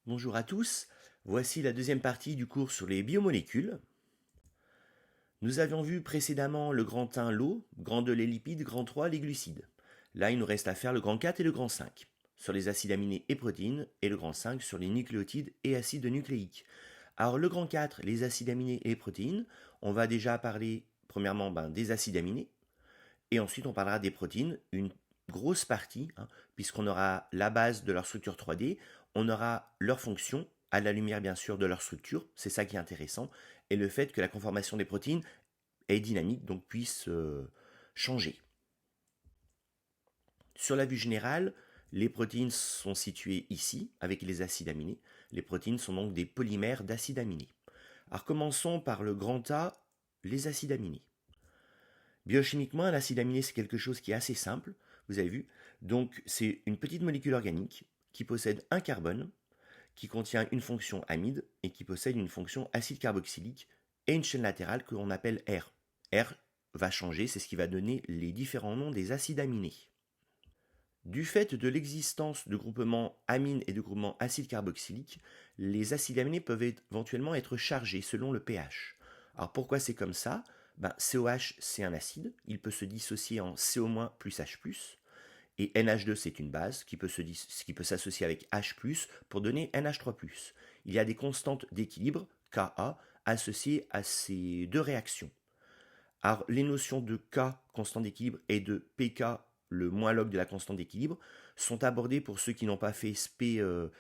Bonjour à tous, voici la deuxième partie du cours sur les biomolécules. Nous avions vu précédemment le grand 1, l'eau, grand 2, les lipides, grand 3, les glucides. Là, il nous reste à faire le grand 4 et le grand 5, sur les acides aminés et protéines, et le grand 5 sur les nucléotides et acides nucléiques. Alors le grand 4, les acides aminés et les protéines, on va déjà parler premièrement des acides aminés, et ensuite on parlera des protéines, une grosse partie, puisqu'on aura la base de leur structure 3D, on aura leur fonction, à la lumière bien sûr de leur structure, c'est ça qui est intéressant, et le fait que la conformation des protéines est dynamique, donc puisse changer. Sur la vue générale, les protéines sont situées ici, avec les acides aminés. Les protéines sont donc des polymères d'acides aminés. Alors commençons par le grand A, les acides aminés. Biochimiquement, un acide aminé, c'est quelque chose qui est assez simple, vous avez vu. Donc, c'est une petite molécule organique qui possède un carbone, qui contient une fonction amide et qui possède une fonction acide carboxylique et une chaîne latérale que l'on appelle R. R va changer, c'est ce qui va donner les différents noms des acides aminés. Du fait de l'existence de groupements amines et de groupements acide carboxylique, les acides aminés peuvent éventuellement être chargés selon le pH. Alors pourquoi c'est comme ça? COH c'est un acide, il peut se dissocier en CO- plus H+, et NH2 c'est une base qui peut s'associer avec H+, pour donner NH3+. Il y a des constantes d'équilibre, Ka, associées à ces deux réactions. Alors les notions de K, constante d'équilibre, et de Pk, le moins log de la constante d'équilibre, sont abordées pour ceux qui n'ont pas fait SP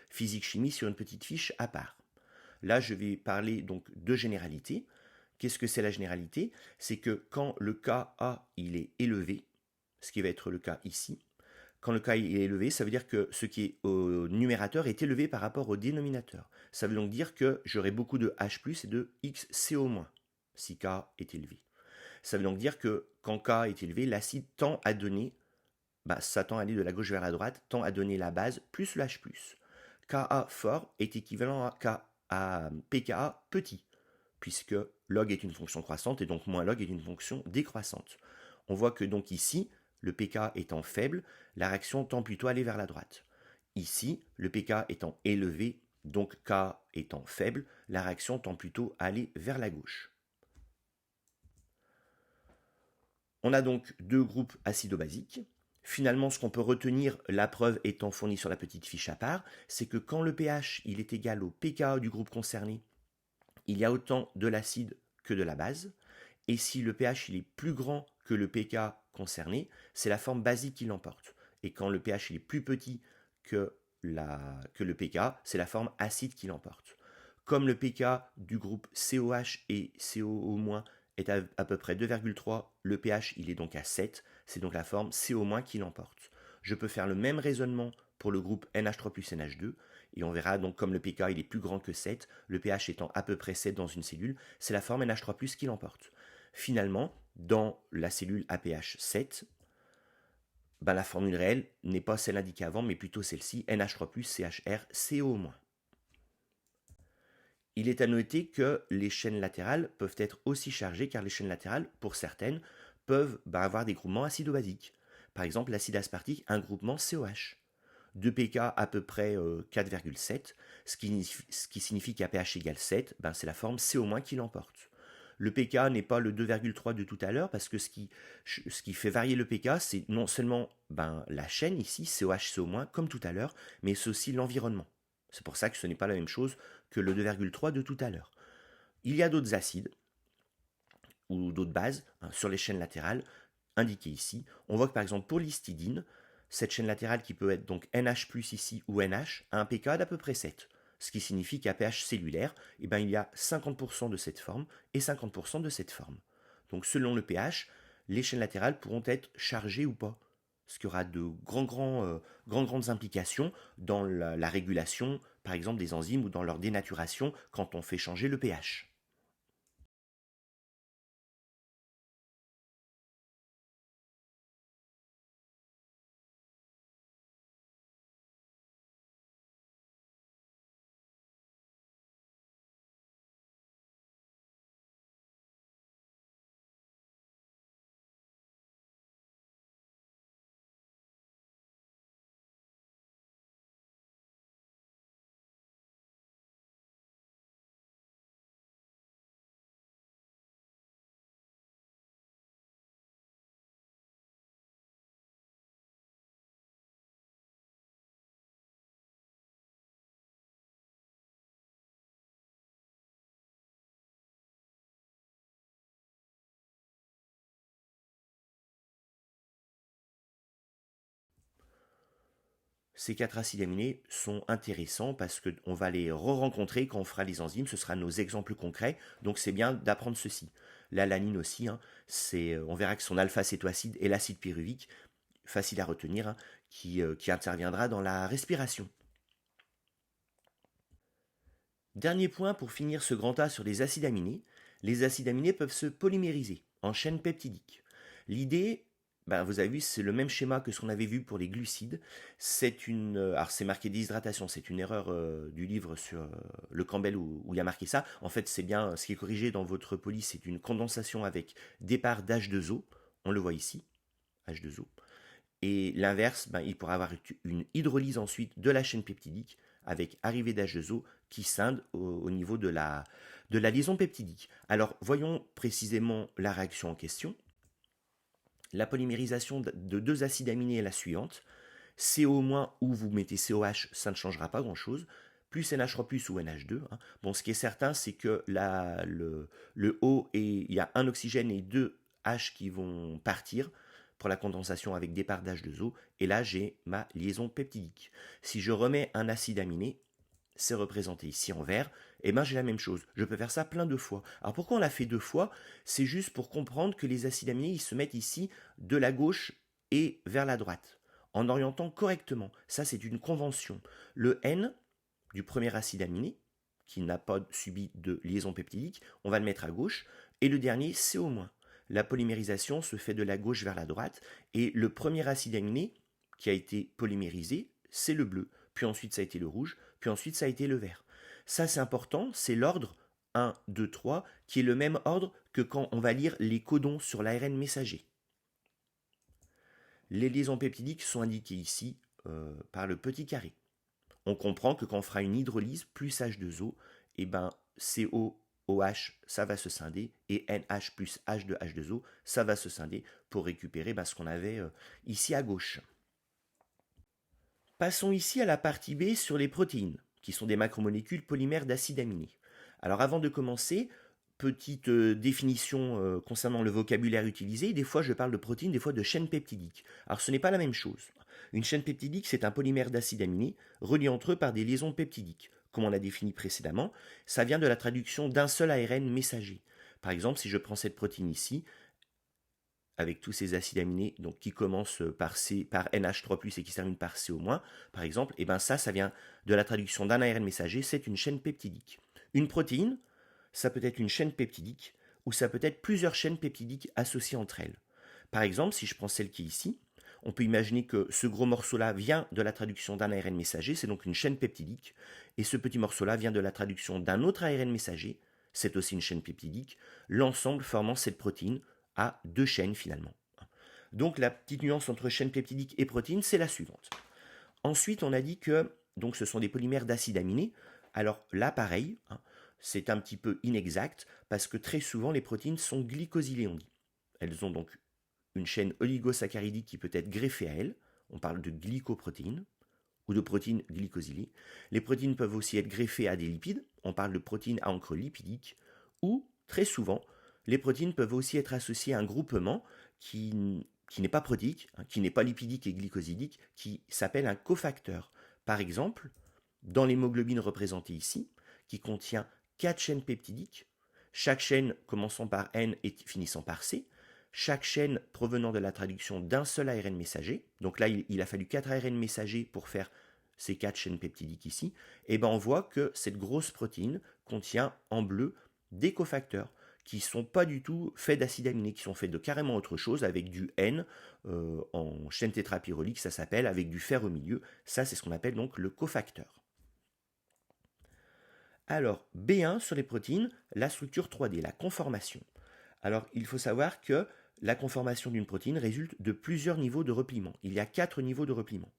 physique-chimie sur une petite fiche à part. Là, je vais parler donc de généralité. Qu'est-ce que c'est la généralité? C'est que quand le Ka il est élevé, ce qui va être le cas ici, quand le K est élevé, ça veut dire que ce qui est au numérateur est élevé par rapport au dénominateur. Ça veut donc dire que j'aurai beaucoup de H+, et de XCO-, si K est élevé. Ça veut donc dire que quand K est élevé, l'acide tend à donner, ça tend à aller de la gauche vers la droite, tend à donner la base plus le H+. Ka fort est équivalent à pKa petit, puisque log est une fonction croissante et donc moins log est une fonction décroissante. On voit que donc ici, le pK étant faible, la réaction tend plutôt à aller vers la droite. Ici, le pK étant élevé, donc K étant faible, la réaction tend plutôt à aller vers la gauche. On a donc deux groupes acido-basiques. Finalement, ce qu'on peut retenir, la preuve étant fournie sur la petite fiche à part, c'est que quand le pH il est égal au pKa du groupe concerné, il y a autant de l'acide que de la base. Et si le pH il est plus grand que le pK concerné, c'est la forme basique qui l'emporte. Et quand le pH il est plus petit que le pK, c'est la forme acide qui l'emporte. Comme le pK du groupe COH et CO- est à peu près 2,3, le pH il est donc à 7, c'est donc la forme CO- qui l'emporte. Je peux faire le même raisonnement pour le groupe NH3 plus NH2, et on verra donc comme le pK il est plus grand que 7, le pH étant à peu près 7 dans une cellule, c'est la forme NH3 plus qui l'emporte. Finalement, dans la cellule à pH 7, la formule réelle n'est pas celle indiquée avant, mais plutôt celle-ci, NH3+, CHR, CO-. Il est à noter que les chaînes latérales peuvent être aussi chargées, car les chaînes latérales, pour certaines, peuvent avoir des groupements acido-basiques. Par exemple, l'acide aspartique, un groupement COH. 2 pK à peu près 4,7, ce qui signifie qu'à pH égale 7, c'est la forme CO- qui l'emporte. Le pK n'est pas le 2,3 de tout à l'heure, parce que ce qui fait varier le pK, c'est non seulement la chaîne ici, COH, CO-, comme tout à l'heure, mais c'est aussi l'environnement. C'est pour ça que ce n'est pas la même chose que le 2,3 de tout à l'heure. Il y a d'autres acides, ou d'autres bases, sur les chaînes latérales, indiquées ici. On voit que par exemple pour l'histidine, cette chaîne latérale qui peut être donc NH+, ici, ou NH, a un pK d'à peu près 7. Ce qui signifie qu'à pH cellulaire, il y a 50% de cette forme et 50% de cette forme. Donc selon le pH, les chaînes latérales pourront être chargées ou pas. Ce qui aura de grandes implications dans la régulation, par exemple, des enzymes ou dans leur dénaturation quand on fait changer le pH. Ces 4 acides aminés sont intéressants parce qu'on va les re-rencontrer quand on fera les enzymes. Ce sera nos exemples concrets. Donc c'est bien d'apprendre ceci. L'alanine aussi, hein, on verra que son alpha-cétoacide et l'acide pyruvique, facile à retenir, hein, qui interviendra dans la respiration. Dernier point pour finir ce grand A sur les acides aminés. Les acides aminés peuvent se polymériser en chaîne peptidique. L'idée, vous avez vu, c'est le même schéma que ce qu'on avait vu pour les glucides. Alors c'est marqué déshydratation, c'est une erreur du livre sur le Campbell où il y a marqué ça. En fait, c'est bien ce qui est corrigé dans votre police, c'est une condensation avec départ d'H2O. On le voit ici, H2O. Et l'inverse, il pourra avoir une hydrolyse ensuite de la chaîne peptidique avec arrivée d'H2O qui scinde au niveau de la liaison peptidique. Alors, voyons précisément la réaction en question. La polymérisation de 2 acides aminés est la suivante. CO- ou vous mettez COH, ça ne changera pas grand-chose. Plus NH3+, ou NH2. Hein. Bon, ce qui est certain, c'est que le O, il y a un oxygène et 2 H qui vont partir pour la condensation avec départ d'H2O. Et là, j'ai ma liaison peptidique. Si je remets un acide aminé, c'est représenté ici en vert, et j'ai la même chose. Je peux faire ça plein de fois. Alors pourquoi on l'a fait 2 fois? C'est juste pour comprendre que les acides aminés, ils se mettent ici de la gauche et vers la droite, en orientant correctement. Ça, c'est une convention. Le N du premier acide aminé, qui n'a pas subi de liaison peptidique, on va le mettre à gauche, et le dernier, CO-. La polymérisation se fait de la gauche vers la droite, et le premier acide aminé qui a été polymérisé, c'est le bleu. Puis ensuite, ça a été le rouge, puis ensuite, ça a été le vert. Ça, c'est important, c'est l'ordre 1, 2, 3, qui est le même ordre que quand on va lire les codons sur l'ARN messager. Les liaisons peptidiques sont indiquées ici par le petit carré. On comprend que quand on fera une hydrolyse plus H2O, COOH, ça va se scinder, et NH plus H2H2O, ça va se scinder pour récupérer ce qu'on avait ici à gauche. Passons ici à la partie B sur les protéines, qui sont des macromolécules polymères d'acides aminés. Alors avant de commencer, petite définition concernant le vocabulaire utilisé. Des fois je parle de protéines, des fois de chaînes peptidiques. Alors ce n'est pas la même chose. Une chaîne peptidique, c'est un polymère d'acides aminés reliés entre eux par des liaisons peptidiques. Comme on l'a défini précédemment, ça vient de la traduction d'un seul ARN messager. Par exemple, si je prends cette protéine ici, avec tous ces acides aminés donc qui commencent par NH3+, et qui se terminent par CO-, par exemple, ça vient de la traduction d'un ARN messager, c'est une chaîne peptidique. Une protéine, ça peut être une chaîne peptidique, ou ça peut être plusieurs chaînes peptidiques associées entre elles. Par exemple, si je prends celle qui est ici, on peut imaginer que ce gros morceau-là vient de la traduction d'un ARN messager, c'est donc une chaîne peptidique, et ce petit morceau-là vient de la traduction d'un autre ARN messager, c'est aussi une chaîne peptidique, l'ensemble formant cette protéine à 2 chaînes finalement. Donc la petite nuance entre chaîne peptidique et protéine, c'est la suivante. Ensuite, on a dit que donc, ce sont des polymères d'acides aminés. Alors là, pareil, c'est un petit peu inexact parce que très souvent, les protéines sont glycosylées, on dit. Elles ont donc une chaîne oligosaccharidique qui peut être greffée à elles. On parle de glycoprotéines ou de protéines glycosylées. Les protéines peuvent aussi être greffées à des lipides. On parle de protéines à encre lipidique. Ou, très souvent, les protéines peuvent aussi être associées à un groupement qui n'est pas protéique, qui n'est pas lipidique et glycosidique, qui s'appelle un cofacteur. Par exemple, dans l'hémoglobine représentée ici, qui contient 4 chaînes peptidiques, chaque chaîne commençant par N et finissant par C, chaque chaîne provenant de la traduction d'un seul ARN messager, donc là il a fallu 4 ARN messagers pour faire ces 4 chaînes peptidiques ici, et on voit que cette grosse protéine contient en bleu des cofacteurs qui ne sont pas du tout faits d'acides aminés, qui sont faits de carrément autre chose, avec du N en chaîne tétrapyrolique, ça s'appelle, avec du fer au milieu. Ça, c'est ce qu'on appelle donc le cofacteur. Alors, B1 sur les protéines, la structure 3D, la conformation. Alors, il faut savoir que la conformation d'une protéine résulte de plusieurs niveaux de repliement. Il y a 4 niveaux de repliement.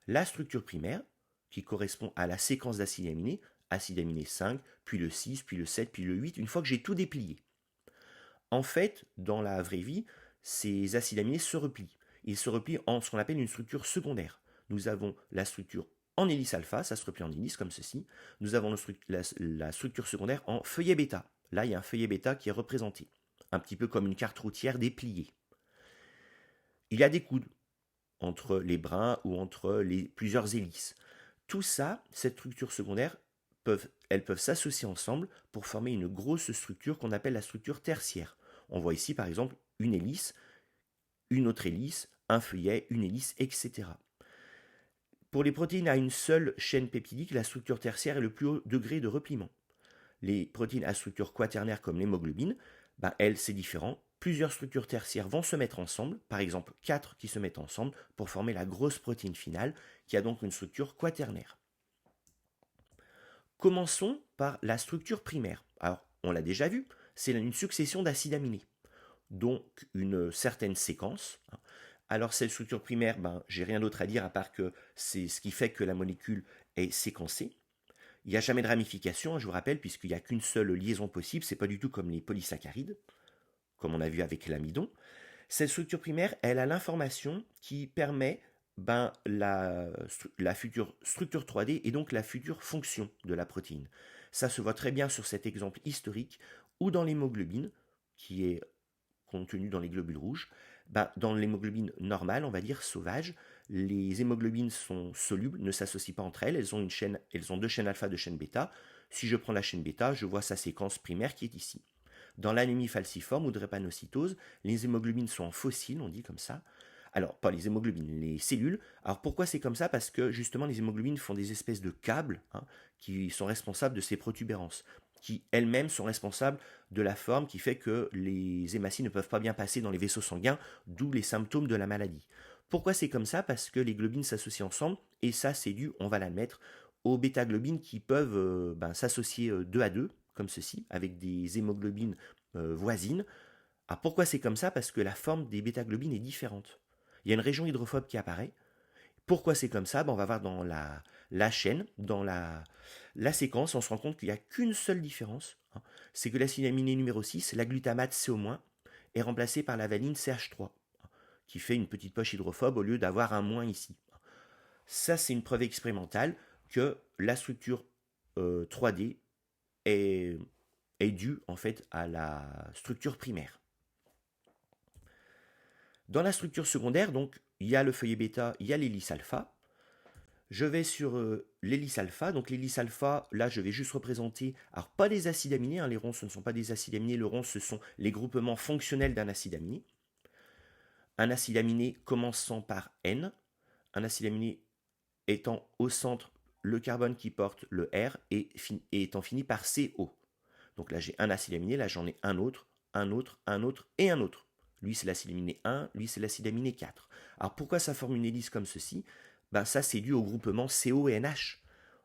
La structure primaire, qui correspond à la séquence d'acides aminés, acide aminé 5, puis le 6, puis le 7, puis le 8, une fois que j'ai tout déplié. En fait, dans la vraie vie, ces acides aminés se replient. Ils se replient en ce qu'on appelle une structure secondaire. Nous avons la structure en hélice alpha, ça se replie en hélice comme ceci. Nous avons la structure secondaire en feuillet bêta. Là, il y a un feuillet bêta qui est représenté, un petit peu comme une carte routière dépliée. Il y a des coudes entre les brins ou entre plusieurs hélices. Tout ça, cette structure secondaire, elles peuvent s'associer ensemble pour former une grosse structure qu'on appelle la structure tertiaire. On voit ici par exemple une hélice, une autre hélice, un feuillet, une hélice, etc. Pour les protéines à une seule chaîne peptidique, la structure tertiaire est le plus haut degré de repliement. Les protéines à structure quaternaire comme l'hémoglobine, elles, c'est différent. Plusieurs structures tertiaires vont se mettre ensemble, par exemple 4 qui se mettent ensemble pour former la grosse protéine finale, qui a donc une structure quaternaire. Commençons par la structure primaire. Alors, on l'a déjà vu, c'est une succession d'acides aminés, donc une certaine séquence. Alors, cette structure primaire, j'ai rien d'autre à dire à part que c'est ce qui fait que la molécule est séquencée. Il n'y a jamais de ramification, je vous rappelle, puisqu'il n'y a qu'une seule liaison possible, c'est pas du tout comme les polysaccharides, comme on a vu avec l'amidon. Cette structure primaire, elle a l'information qui permet la future structure 3D et donc la future fonction de la protéine. Ça se voit très bien sur cet exemple historique où dans l'hémoglobine, qui est contenue dans les globules rouges, dans l'hémoglobine normale, on va dire sauvage, les hémoglobines sont solubles, ne s'associent pas entre elles, elles ont deux chaînes alpha, deux chaînes bêta. Si je prends la chaîne bêta, je vois sa séquence primaire qui est ici. Dans l'anémie falciforme ou drépanocytose, les hémoglobines sont en fossiles, on dit comme ça. Alors, pas les hémoglobines, les cellules. Alors pourquoi c'est comme ça? Parce que justement, les hémoglobines font des espèces de câbles qui sont responsables de ces protubérances, qui elles-mêmes sont responsables de la forme qui fait que les hématies ne peuvent pas bien passer dans les vaisseaux sanguins, d'où les symptômes de la maladie. Pourquoi c'est comme ça? Parce que les globines s'associent ensemble, et ça c'est dû, on va l'admettre, aux bêta-globines qui peuvent s'associer deux à deux, comme ceci, avec des hémoglobines voisines. Ah, pourquoi c'est comme ça? Parce que la forme des bêta-globines est différente. Il y a une région hydrophobe qui apparaît. Pourquoi c'est comme ça? On va voir dans la chaîne, dans la séquence, on se rend compte qu'il n'y a qu'une seule différence. C'est que l'acide aminé numéro 6, la glutamate CO-, est remplacé par la valine CH3, qui fait une petite poche hydrophobe au lieu d'avoir un moins ici. Ça, c'est une preuve expérimentale que la structure 3D est due en fait à la structure primaire. Dans la structure secondaire, donc, il y a le feuillet bêta, il y a l'hélice alpha. Je vais sur l'hélice alpha. Donc l'hélice alpha, là, je vais juste représenter, alors pas des acides aminés, les ronds, ce ne sont pas des acides aminés, le rond, ce sont les groupements fonctionnels d'un acide aminé. Un acide aminé commençant par N, un acide aminé étant au centre le carbone qui porte le R et étant fini par CO. Donc là, j'ai un acide aminé, là, j'en ai un autre, un autre, un autre et un autre. Lui, c'est l'acide aminé 1, lui, c'est l'acide aminé 4. Alors pourquoi ça forme une hélice comme ceci? Ça, c'est dû au groupement CO et NH.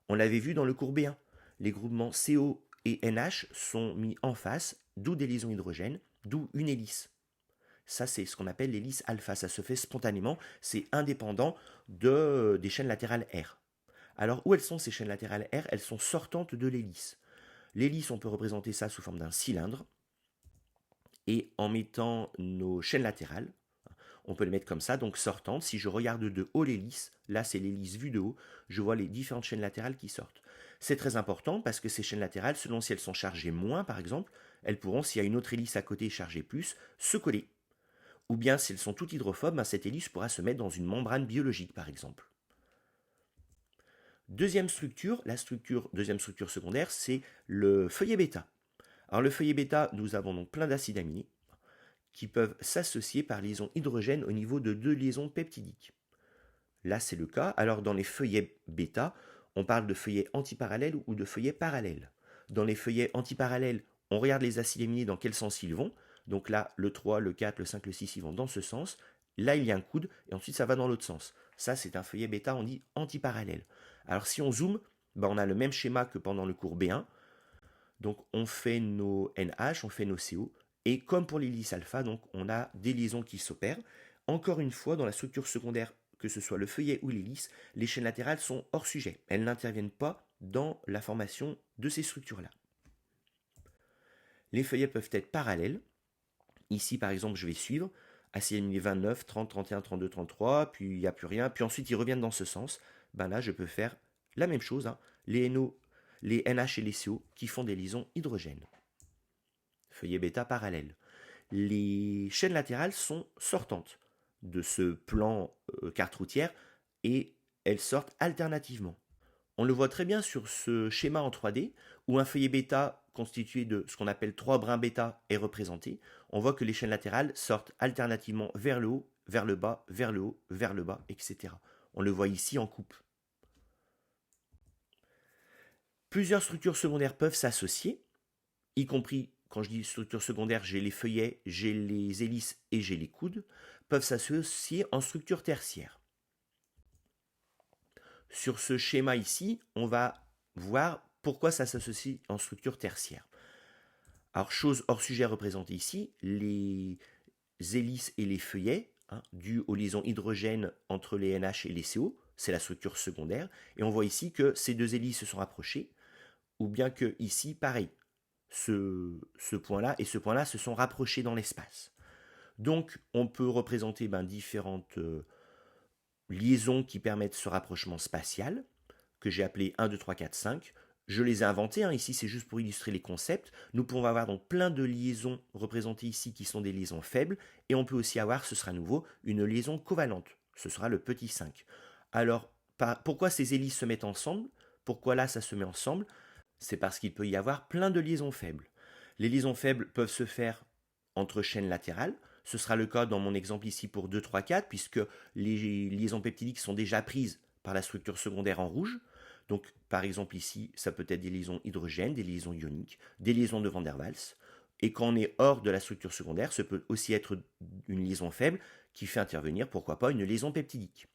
On l'avait vu dans le cours B1. Les groupements CO et NH sont mis en face, d'où des liaisons hydrogènes, d'où une hélice. Ça, c'est ce qu'on appelle l'hélice alpha. Ça se fait spontanément, c'est indépendant des chaînes latérales R. Alors, où elles sont ces chaînes latérales R? Elles sont sortantes de l'hélice. L'hélice, on peut représenter ça sous forme d'un cylindre. Et en mettant nos chaînes latérales, on peut les mettre comme ça, donc sortantes. Si je regarde de haut l'hélice, là c'est l'hélice vue de haut, je vois les différentes chaînes latérales qui sortent. C'est très important parce que ces chaînes latérales, selon si elles sont chargées moins par exemple, elles pourront, s'il y a une autre hélice à côté chargée plus, se coller. Ou bien si elles sont toutes hydrophobes, cette hélice pourra se mettre dans une membrane biologique par exemple. Deuxième structure secondaire, c'est le feuillet bêta. Alors le feuillet bêta, nous avons donc plein d'acides aminés qui peuvent s'associer par liaison hydrogène au niveau de deux liaisons peptidiques. Là, c'est le cas. Alors dans les feuillets bêta, on parle de feuillets antiparallèles ou de feuillets parallèles. Dans les feuillets antiparallèles, on regarde les acides aminés dans quel sens ils vont. Donc là, le 3, le 4, le 5, le 6, ils vont dans ce sens. Là, il y a un coude et ensuite ça va dans l'autre sens. Ça, c'est un feuillet bêta, on dit antiparallèle. Alors si on zoome, on a le même schéma que pendant le cours B1. Donc on fait nos NH, on fait nos CO. Et comme pour l'hélice alpha, donc on a des liaisons qui s'opèrent. Encore une fois, dans la structure secondaire, que ce soit le feuillet ou l'hélice, les chaînes latérales sont hors sujet. Elles n'interviennent pas dans la formation de ces structures-là. Les feuillets peuvent être parallèles. Ici, par exemple, je vais suivre. Acide aminé 29, 30, 31, 32, 33, puis il n'y a plus rien. Puis ensuite, ils reviennent dans ce sens. Là, je peux faire la même chose. Les NH et les CO qui font des liaisons hydrogènes. Feuillet bêta parallèle. Les chaînes latérales sont sortantes. de ce plan carte routière et elles sortent alternativement. On le voit très bien sur ce schéma en 3D où un feuillet bêta constitué de ce qu'on appelle 3 brins bêta est représenté. On voit que les chaînes latérales sortent alternativement vers le haut, vers le bas, vers le haut, vers le bas, etc. On le voit ici en coupe. Plusieurs structures secondaires peuvent s'associer, y compris, quand je dis structure secondaire, j'ai les feuillets, j'ai les hélices et j'ai les coudes, peuvent s'associer en structure tertiaire. Sur ce schéma ici, on va voir pourquoi ça s'associe en structure tertiaire. Alors, chose hors sujet représentée ici, les hélices et les feuillets, dus aux liaisons hydrogènes entre les NH et les CO, c'est la structure secondaire, et on voit ici que ces deux hélices se sont rapprochées, ou bien que ici, pareil, ce point-là et ce point-là se sont rapprochés dans l'espace. Donc, on peut représenter différentes liaisons qui permettent ce rapprochement spatial, que j'ai appelé 1, 2, 3, 4, 5. Je les ai inventées, ici c'est juste pour illustrer les concepts. Nous pouvons avoir donc plein de liaisons représentées ici qui sont des liaisons faibles, et on peut aussi avoir, ce sera nouveau, une liaison covalente. Ce sera le petit 5. Alors, pourquoi ces hélices se mettent ensemble? Pourquoi là ça se met ensemble? C'est parce qu'il peut y avoir plein de liaisons faibles. Les liaisons faibles peuvent se faire entre chaînes latérales. Ce sera le cas dans mon exemple ici pour 2, 3, 4, puisque les liaisons peptidiques sont déjà prises par la structure secondaire en rouge. Donc, par exemple ici, ça peut être des liaisons hydrogènes, des liaisons ioniques, des liaisons de Van der Waals. Et quand on est hors de la structure secondaire, ce peut aussi être une liaison faible qui fait intervenir, pourquoi pas, une liaison peptidique.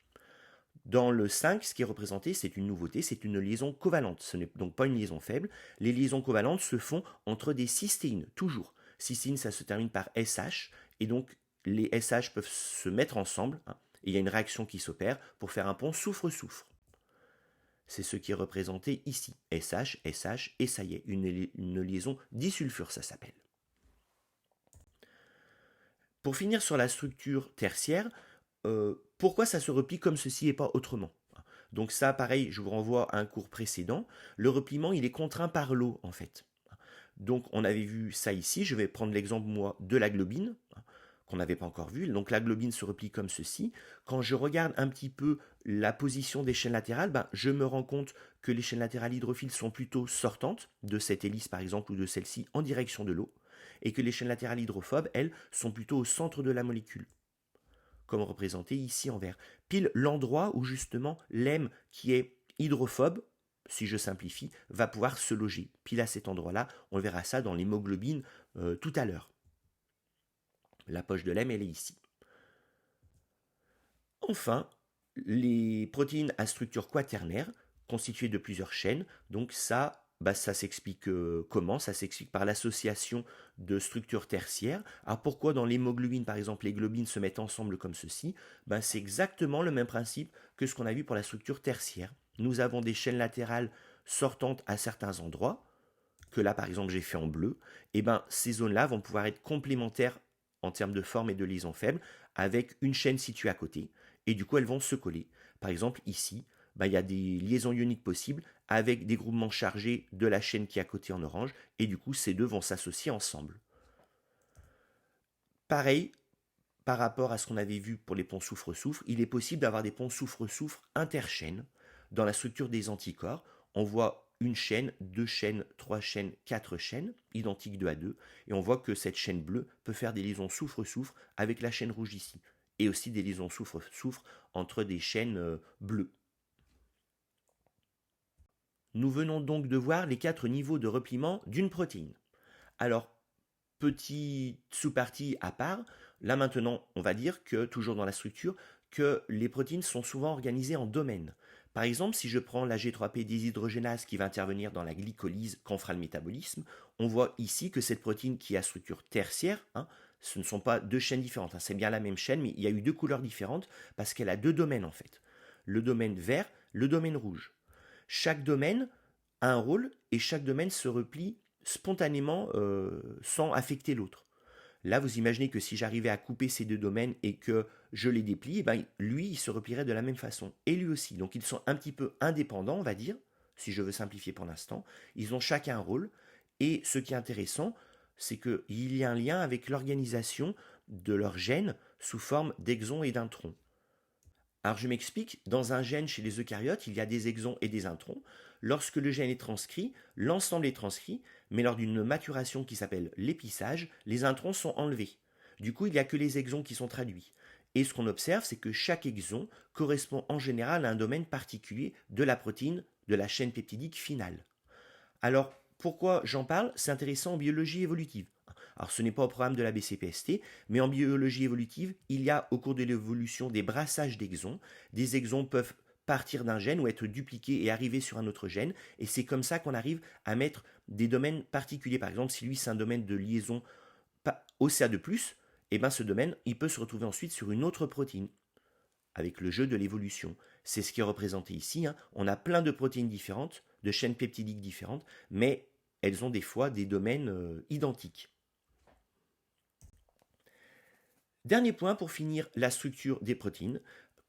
Dans le 5, ce qui est représenté, c'est une nouveauté, c'est une liaison covalente. Ce n'est donc pas une liaison faible. Les liaisons covalentes se font entre des cystéines, toujours. Cystéine, ça se termine par SH, et donc les SH peuvent se mettre ensemble, et il y a une réaction qui s'opère pour faire un pont soufre-soufre. C'est ce qui est représenté ici. SH, SH, et ça y est, une liaison disulfure, ça s'appelle. Pour finir sur la structure tertiaire, pourquoi ça se replie comme ceci et pas autrement? Donc ça, pareil, je vous renvoie à un cours précédent. Le repliement, il est contraint par l'eau, en fait. Donc on avait vu ça ici. Je vais prendre l'exemple, moi, de la globine, qu'on n'avait pas encore vu. Donc la globine se replie comme ceci. Quand je regarde un petit peu la position des chaînes latérales, je me rends compte que les chaînes latérales hydrophiles sont plutôt sortantes de cette hélice, par exemple, ou de celle-ci, en direction de l'eau, et que les chaînes latérales hydrophobes, elles, sont plutôt au centre de la molécule, comme représenté ici en vert. Pile l'endroit où justement l'hème qui est hydrophobe, si je simplifie, va pouvoir se loger. Pile à cet endroit-là, on verra ça dans l'hémoglobine tout à l'heure. La poche de l'hème, elle est ici. Enfin, les protéines à structure quaternaire, constituées de plusieurs chaînes, donc ça s'explique comment? Ça s'explique par l'association de structures tertiaires. Alors pourquoi dans l'hémoglobine, par exemple, les globines se mettent ensemble comme ceci? C'est exactement le même principe que ce qu'on a vu pour la structure tertiaire. Nous avons des chaînes latérales sortantes à certains endroits, que là par exemple j'ai fait en bleu, et ces zones-là vont pouvoir être complémentaires en termes de forme et de liaison faible avec une chaîne située à côté, et du coup elles vont se coller. Par exemple ici, il y a des liaisons ioniques possibles avec des groupements chargés de la chaîne qui est à côté en orange, et du coup ces deux vont s'associer ensemble. Pareil, par rapport à ce qu'on avait vu pour les ponts soufre-soufre, il est possible d'avoir des ponts soufre-soufre interchaînes. Dans la structure des anticorps, on voit une chaîne, deux chaînes, trois chaînes, quatre chaînes, identiques 2 à 2, et on voit que cette chaîne bleue peut faire des liaisons soufre-soufre avec la chaîne rouge ici, et aussi des liaisons soufre-soufre entre des chaînes bleues. Nous venons donc de voir les 4 niveaux de repliement d'une protéine. Alors, petite sous-partie à part, là maintenant, on va dire que, toujours dans la structure, que les protéines sont souvent organisées en domaines. Par exemple, si je prends la G3P déshydrogénase qui va intervenir dans la glycolyse quand on fera le métabolisme, on voit ici que cette protéine qui a structure tertiaire, ce ne sont pas deux chaînes différentes, c'est bien la même chaîne, mais il y a eu deux couleurs différentes parce qu'elle a deux domaines en fait. Le domaine vert, le domaine rouge. Chaque domaine a un rôle et chaque domaine se replie spontanément sans affecter l'autre. Là, vous imaginez que si j'arrivais à couper ces deux domaines et que je les déplie, lui, il se replierait de la même façon. Et lui aussi. Donc, ils sont un petit peu indépendants, on va dire, si je veux simplifier pour l'instant. Ils ont chacun un rôle. Et ce qui est intéressant, c'est qu'il y a un lien avec l'organisation de leurs gènes sous forme d'exons et d'introns. Alors je m'explique, dans un gène chez les eucaryotes, il y a des exons et des introns. Lorsque le gène est transcrit, l'ensemble est transcrit, mais lors d'une maturation qui s'appelle l'épissage, les introns sont enlevés. Du coup, il n'y a que les exons qui sont traduits. Et ce qu'on observe, c'est que chaque exon correspond en général à un domaine particulier de la protéine de la chaîne peptidique finale. Alors, pourquoi j'en parle? C'est intéressant en biologie évolutive. Alors, ce n'est pas au programme de la BCPST, mais en biologie évolutive, il y a au cours de l'évolution des brassages d'exons. Des exons peuvent partir d'un gène ou être dupliqués et arriver sur un autre gène, et c'est comme ça qu'on arrive à mettre des domaines particuliers. Par exemple, si lui c'est un domaine de liaison OCA2+, et ben ce domaine, il peut se retrouver ensuite sur une autre protéine, avec le jeu de l'évolution. C'est ce qui est représenté ici. On a plein de protéines différentes, de chaînes peptidiques différentes, mais elles ont des fois des domaines identiques. Dernier point pour finir la structure des protéines.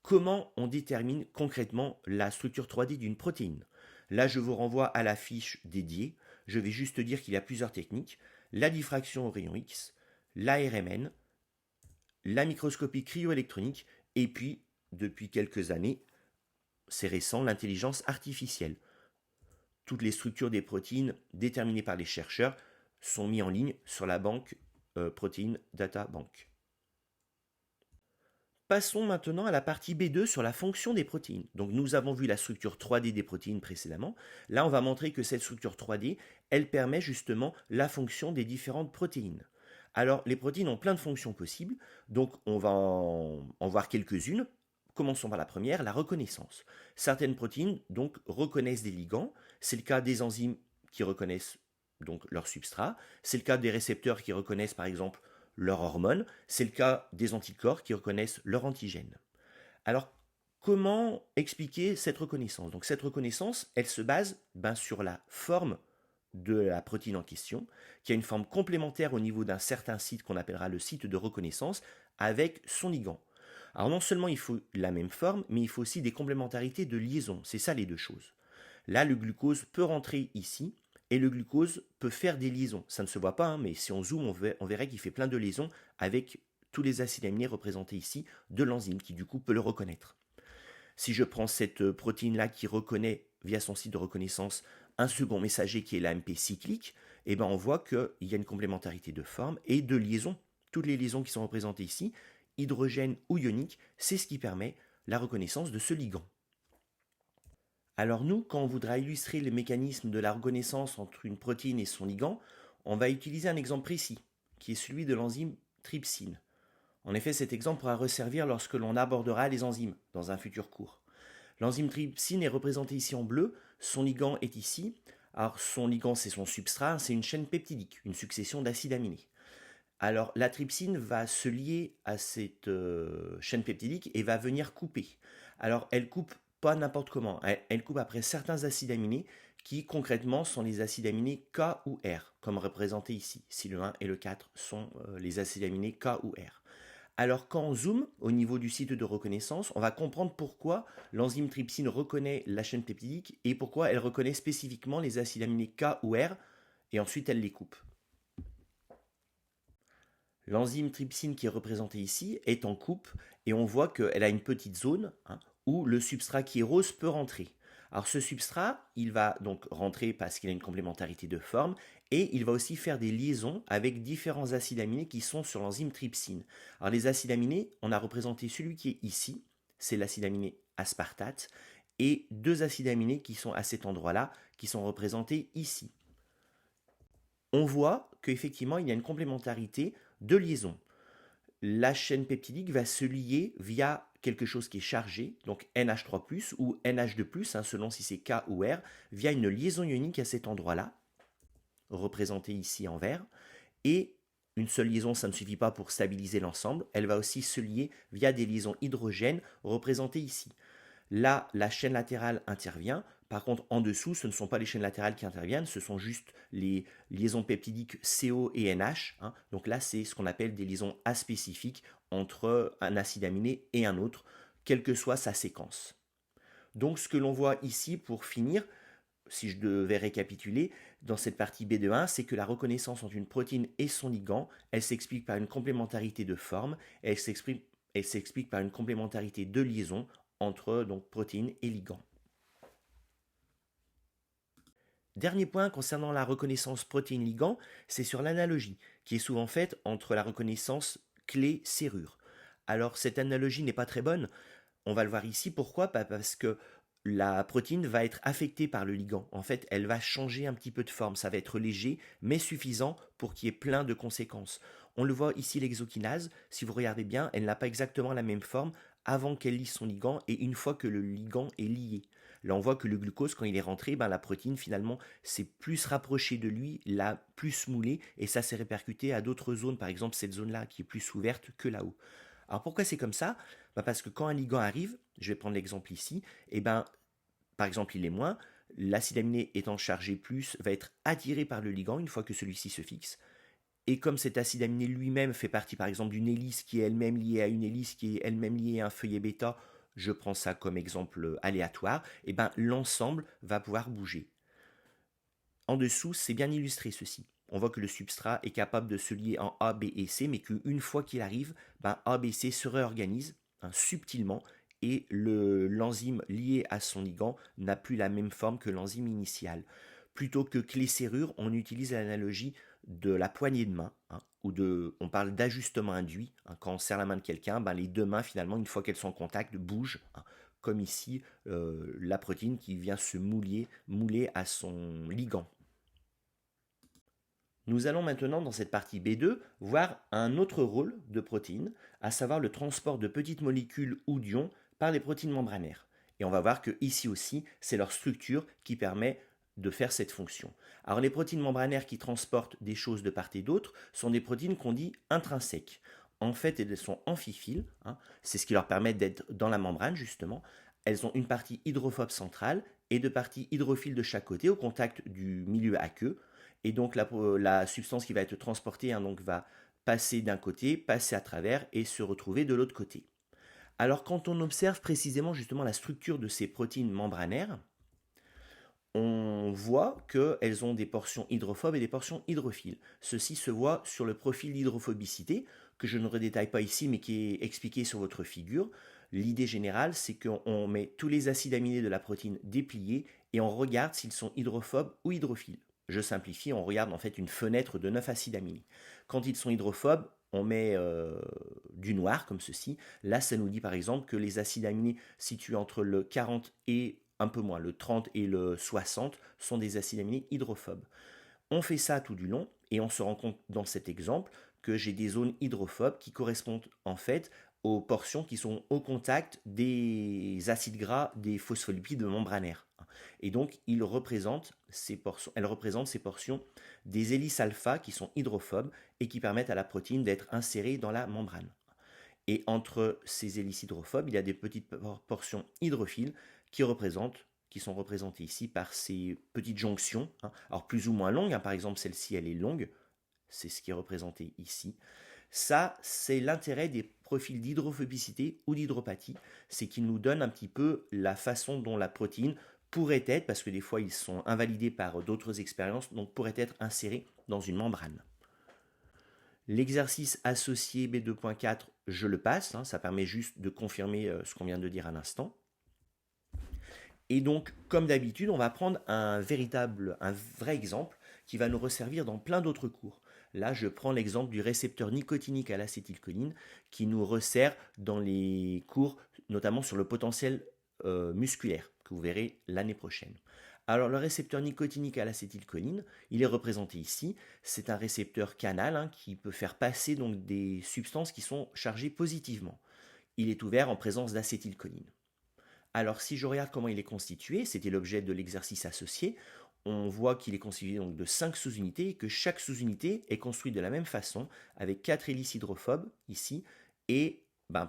Comment on détermine concrètement la structure 3D d'une protéine? Là, je vous renvoie à la fiche dédiée. Je vais juste dire qu'il y a plusieurs techniques. La diffraction au rayon X, l'ARMN, la microscopie cryoélectronique, et puis, depuis quelques années, c'est récent, l'intelligence artificielle. Toutes les structures des protéines déterminées par les chercheurs sont mises en ligne sur la banque Protein Data Bank. Passons maintenant à la partie B2 sur la fonction des protéines. Donc nous avons vu la structure 3D des protéines précédemment. Là, on va montrer que cette structure 3D, elle permet justement la fonction des différentes protéines. Alors, les protéines ont plein de fonctions possibles, donc on va en voir quelques-unes. Commençons par la première, la reconnaissance. Certaines protéines donc reconnaissent des ligands. C'est le cas des enzymes qui reconnaissent donc leur substrat. C'est le cas des récepteurs qui reconnaissent par exemple leurs hormones. C'est le cas des anticorps qui reconnaissent leur antigène. Alors, comment expliquer cette reconnaissance? Donc cette reconnaissance, elle se base sur la forme de la protéine en question, qui a une forme complémentaire au niveau d'un certain site qu'on appellera le site de reconnaissance, avec son ligand. Alors non seulement il faut la même forme, mais il faut aussi des complémentarités de liaison. C'est ça les deux choses. Là, le glucose peut rentrer ici, et le glucose peut faire des liaisons. Ça ne se voit pas, mais si on zoome, on verrait qu'il fait plein de liaisons avec tous les acides aminés représentés ici de l'enzyme, qui du coup peut le reconnaître. Si je prends cette protéine-là qui reconnaît via son site de reconnaissance un second messager qui est l'AMP cyclique, eh ben on voit qu'il y a une complémentarité de forme et de liaison. Toutes les liaisons qui sont représentées ici, hydrogène ou ionique, c'est ce qui permet la reconnaissance de ce ligand. Alors nous, quand on voudra illustrer le mécanisme de la reconnaissance entre une protéine et son ligand, on va utiliser un exemple précis, qui est celui de l'enzyme trypsine. En effet, cet exemple pourra resservir lorsque l'on abordera les enzymes dans un futur cours. L'enzyme trypsine est représentée ici en bleu, son ligand est ici. Alors son ligand c'est son substrat, c'est une chaîne peptidique, une succession d'acides aminés. Alors la trypsine va se lier à cette chaîne peptidique et va venir couper. Alors elle coupe pas n'importe comment, elle coupe après certains acides aminés qui concrètement sont les acides aminés K ou R, comme représenté ici, si le 1 et le 4 sont les acides aminés K ou R. Alors quand on zoome au niveau du site de reconnaissance, on va comprendre pourquoi l'enzyme trypsine reconnaît la chaîne peptidique et pourquoi elle reconnaît spécifiquement les acides aminés K ou R et ensuite elle les coupe. L'enzyme trypsine qui est représentée ici est en coupe et on voit qu'elle a une petite zone où le substrat qui est rose peut rentrer. Alors ce substrat, il va donc rentrer parce qu'il a une complémentarité de forme et il va aussi faire des liaisons avec différents acides aminés qui sont sur l'enzyme trypsine. Alors les acides aminés, on a représenté celui qui est ici, c'est l'acide aminé aspartate, et deux acides aminés qui sont à cet endroit-là, qui sont représentés ici. On voit qu'effectivement il y a une complémentarité de liaison. La chaîne peptidique va se lier via quelque chose qui est chargé, donc NH3+, ou NH2+, selon si c'est K ou R, via une liaison ionique à cet endroit-là, représentée ici en vert, et une seule liaison, ça ne suffit pas pour stabiliser l'ensemble, elle va aussi se lier via des liaisons hydrogènes représentées ici. Là, la chaîne latérale intervient. Par contre, en dessous, ce ne sont pas les chaînes latérales qui interviennent, ce sont juste les liaisons peptidiques CO et NH. Donc là, c'est ce qu'on appelle des liaisons aspécifiques entre un acide aminé et un autre, quelle que soit sa séquence. Donc ce que l'on voit ici, pour finir, si je devais récapituler, dans cette partie B de 1, c'est que la reconnaissance entre une protéine et son ligand, elle s'explique par une complémentarité de forme, et elle s'explique par une complémentarité de liaison entre donc protéine et ligand. Dernier point concernant la reconnaissance protéine-ligand, c'est sur l'analogie, qui est souvent faite entre la reconnaissance clé-serrure. Alors cette analogie n'est pas très bonne, on va le voir ici. Pourquoi? Parce que la protéine va être affectée par le ligand. En fait, elle va changer un petit peu de forme. Ça va être léger, mais suffisant pour qu'il y ait plein de conséquences. On le voit ici, l'exokinase. Si vous regardez bien, elle n'a pas exactement la même forme avant qu'elle lie son ligand et une fois que le ligand est lié. Là, on voit que le glucose, quand il est rentré, la protéine, finalement, s'est plus rapprochée de lui, l'a plus moulé, et ça s'est répercuté à d'autres zones. Par exemple, cette zone-là, qui est plus ouverte que là-haut. Alors pourquoi c'est comme ça? Parce que quand un ligand arrive, je vais prendre l'exemple ici, par exemple il est moins, l'acide aminé étant chargé plus va être attiré par le ligand une fois que celui-ci se fixe. Et comme cet acide aminé lui-même fait partie par exemple d'une hélice qui est elle-même liée à une hélice qui est elle-même liée à un feuillet bêta, je prends ça comme exemple aléatoire, l'ensemble va pouvoir bouger. En dessous, c'est bien illustré ceci. On voit que le substrat est capable de se lier en A, B et C, mais qu'une fois qu'il arrive, A, B, C se réorganise subtilement et l'enzyme lié à son ligand n'a plus la même forme que l'enzyme initiale. Plutôt que clé-serrure, on utilise l'analogie de la poignée de main, on parle d'ajustement induit. Quand on serre la main de quelqu'un, les deux mains, finalement, une fois qu'elles sont en contact, bougent. Comme ici, la protéine qui vient se mouler à son ligand. Nous allons maintenant dans cette partie B2 voir un autre rôle de protéines, à savoir le transport de petites molécules ou d'ions par les protéines membranaires. Et on va voir que ici aussi, c'est leur structure qui permet de faire cette fonction. Alors les protéines membranaires qui transportent des choses de part et d'autre sont des protéines qu'on dit intrinsèques. En fait, elles sont amphiphiles, c'est ce qui leur permet d'être dans la membrane justement. Elles ont une partie hydrophobe centrale et deux parties hydrophiles de chaque côté au contact du milieu aqueux. Et donc la substance qui va être transportée va passer d'un côté, passer à travers et se retrouver de l'autre côté. Alors quand on observe précisément justement la structure de ces protéines membranaires, on voit qu'elles ont des portions hydrophobes et des portions hydrophiles. Ceci se voit sur le profil d'hydrophobicité, que je ne redétaille pas ici, mais qui est expliqué sur votre figure. L'idée générale, c'est qu'on met tous les acides aminés de la protéine dépliés et on regarde s'ils sont hydrophobes ou hydrophiles. Je simplifie, on regarde en fait une fenêtre de 9 acides aminés. Quand ils sont hydrophobes, on met du noir comme ceci. Là, ça nous dit par exemple que les acides aminés situés entre le 40 et un peu moins, le 30 et le 60 sont des acides aminés hydrophobes. On fait ça tout du long et on se rend compte dans cet exemple que j'ai des zones hydrophobes qui correspondent en fait aux portions qui sont au contact des acides gras des phospholipides membranaires. Et donc, elles représentent ces portions des hélices alpha qui sont hydrophobes et qui permettent à la protéine d'être insérée dans la membrane. Et entre ces hélices hydrophobes, il y a des petites portions hydrophiles qui sont représentées ici par ces petites jonctions, alors plus ou moins longues, par exemple celle-ci elle est longue, c'est ce qui est représenté ici. Ça, c'est l'intérêt des profils d'hydrophobicité ou d'hydropathie, c'est qu'ils nous donnent un petit peu la façon dont la protéine pourrait être, parce que des fois ils sont invalidés par d'autres expériences, donc pourrait être insérée dans une membrane. L'exercice associé B2.4, je le passe, ça permet juste de confirmer ce qu'on vient de dire à l'instant. Et donc, comme d'habitude, on va prendre un vrai exemple qui va nous resservir dans plein d'autres cours. Là, je prends l'exemple du récepteur nicotinique à l'acétylcholine qui nous resserre dans les cours, notamment sur le potentiel musculaire, que vous verrez l'année prochaine. Alors, le récepteur nicotinique à l'acétylcholine, il est représenté ici. C'est un récepteur canal qui peut faire passer donc des substances qui sont chargées positivement. Il est ouvert en présence d'acétylcholine. Alors, si je regarde comment il est constitué, c'était l'objet de l'exercice associé, on voit qu'il est constitué donc de 5 sous-unités et que chaque sous-unité est construite de la même façon, avec 4 hélices hydrophobes ici et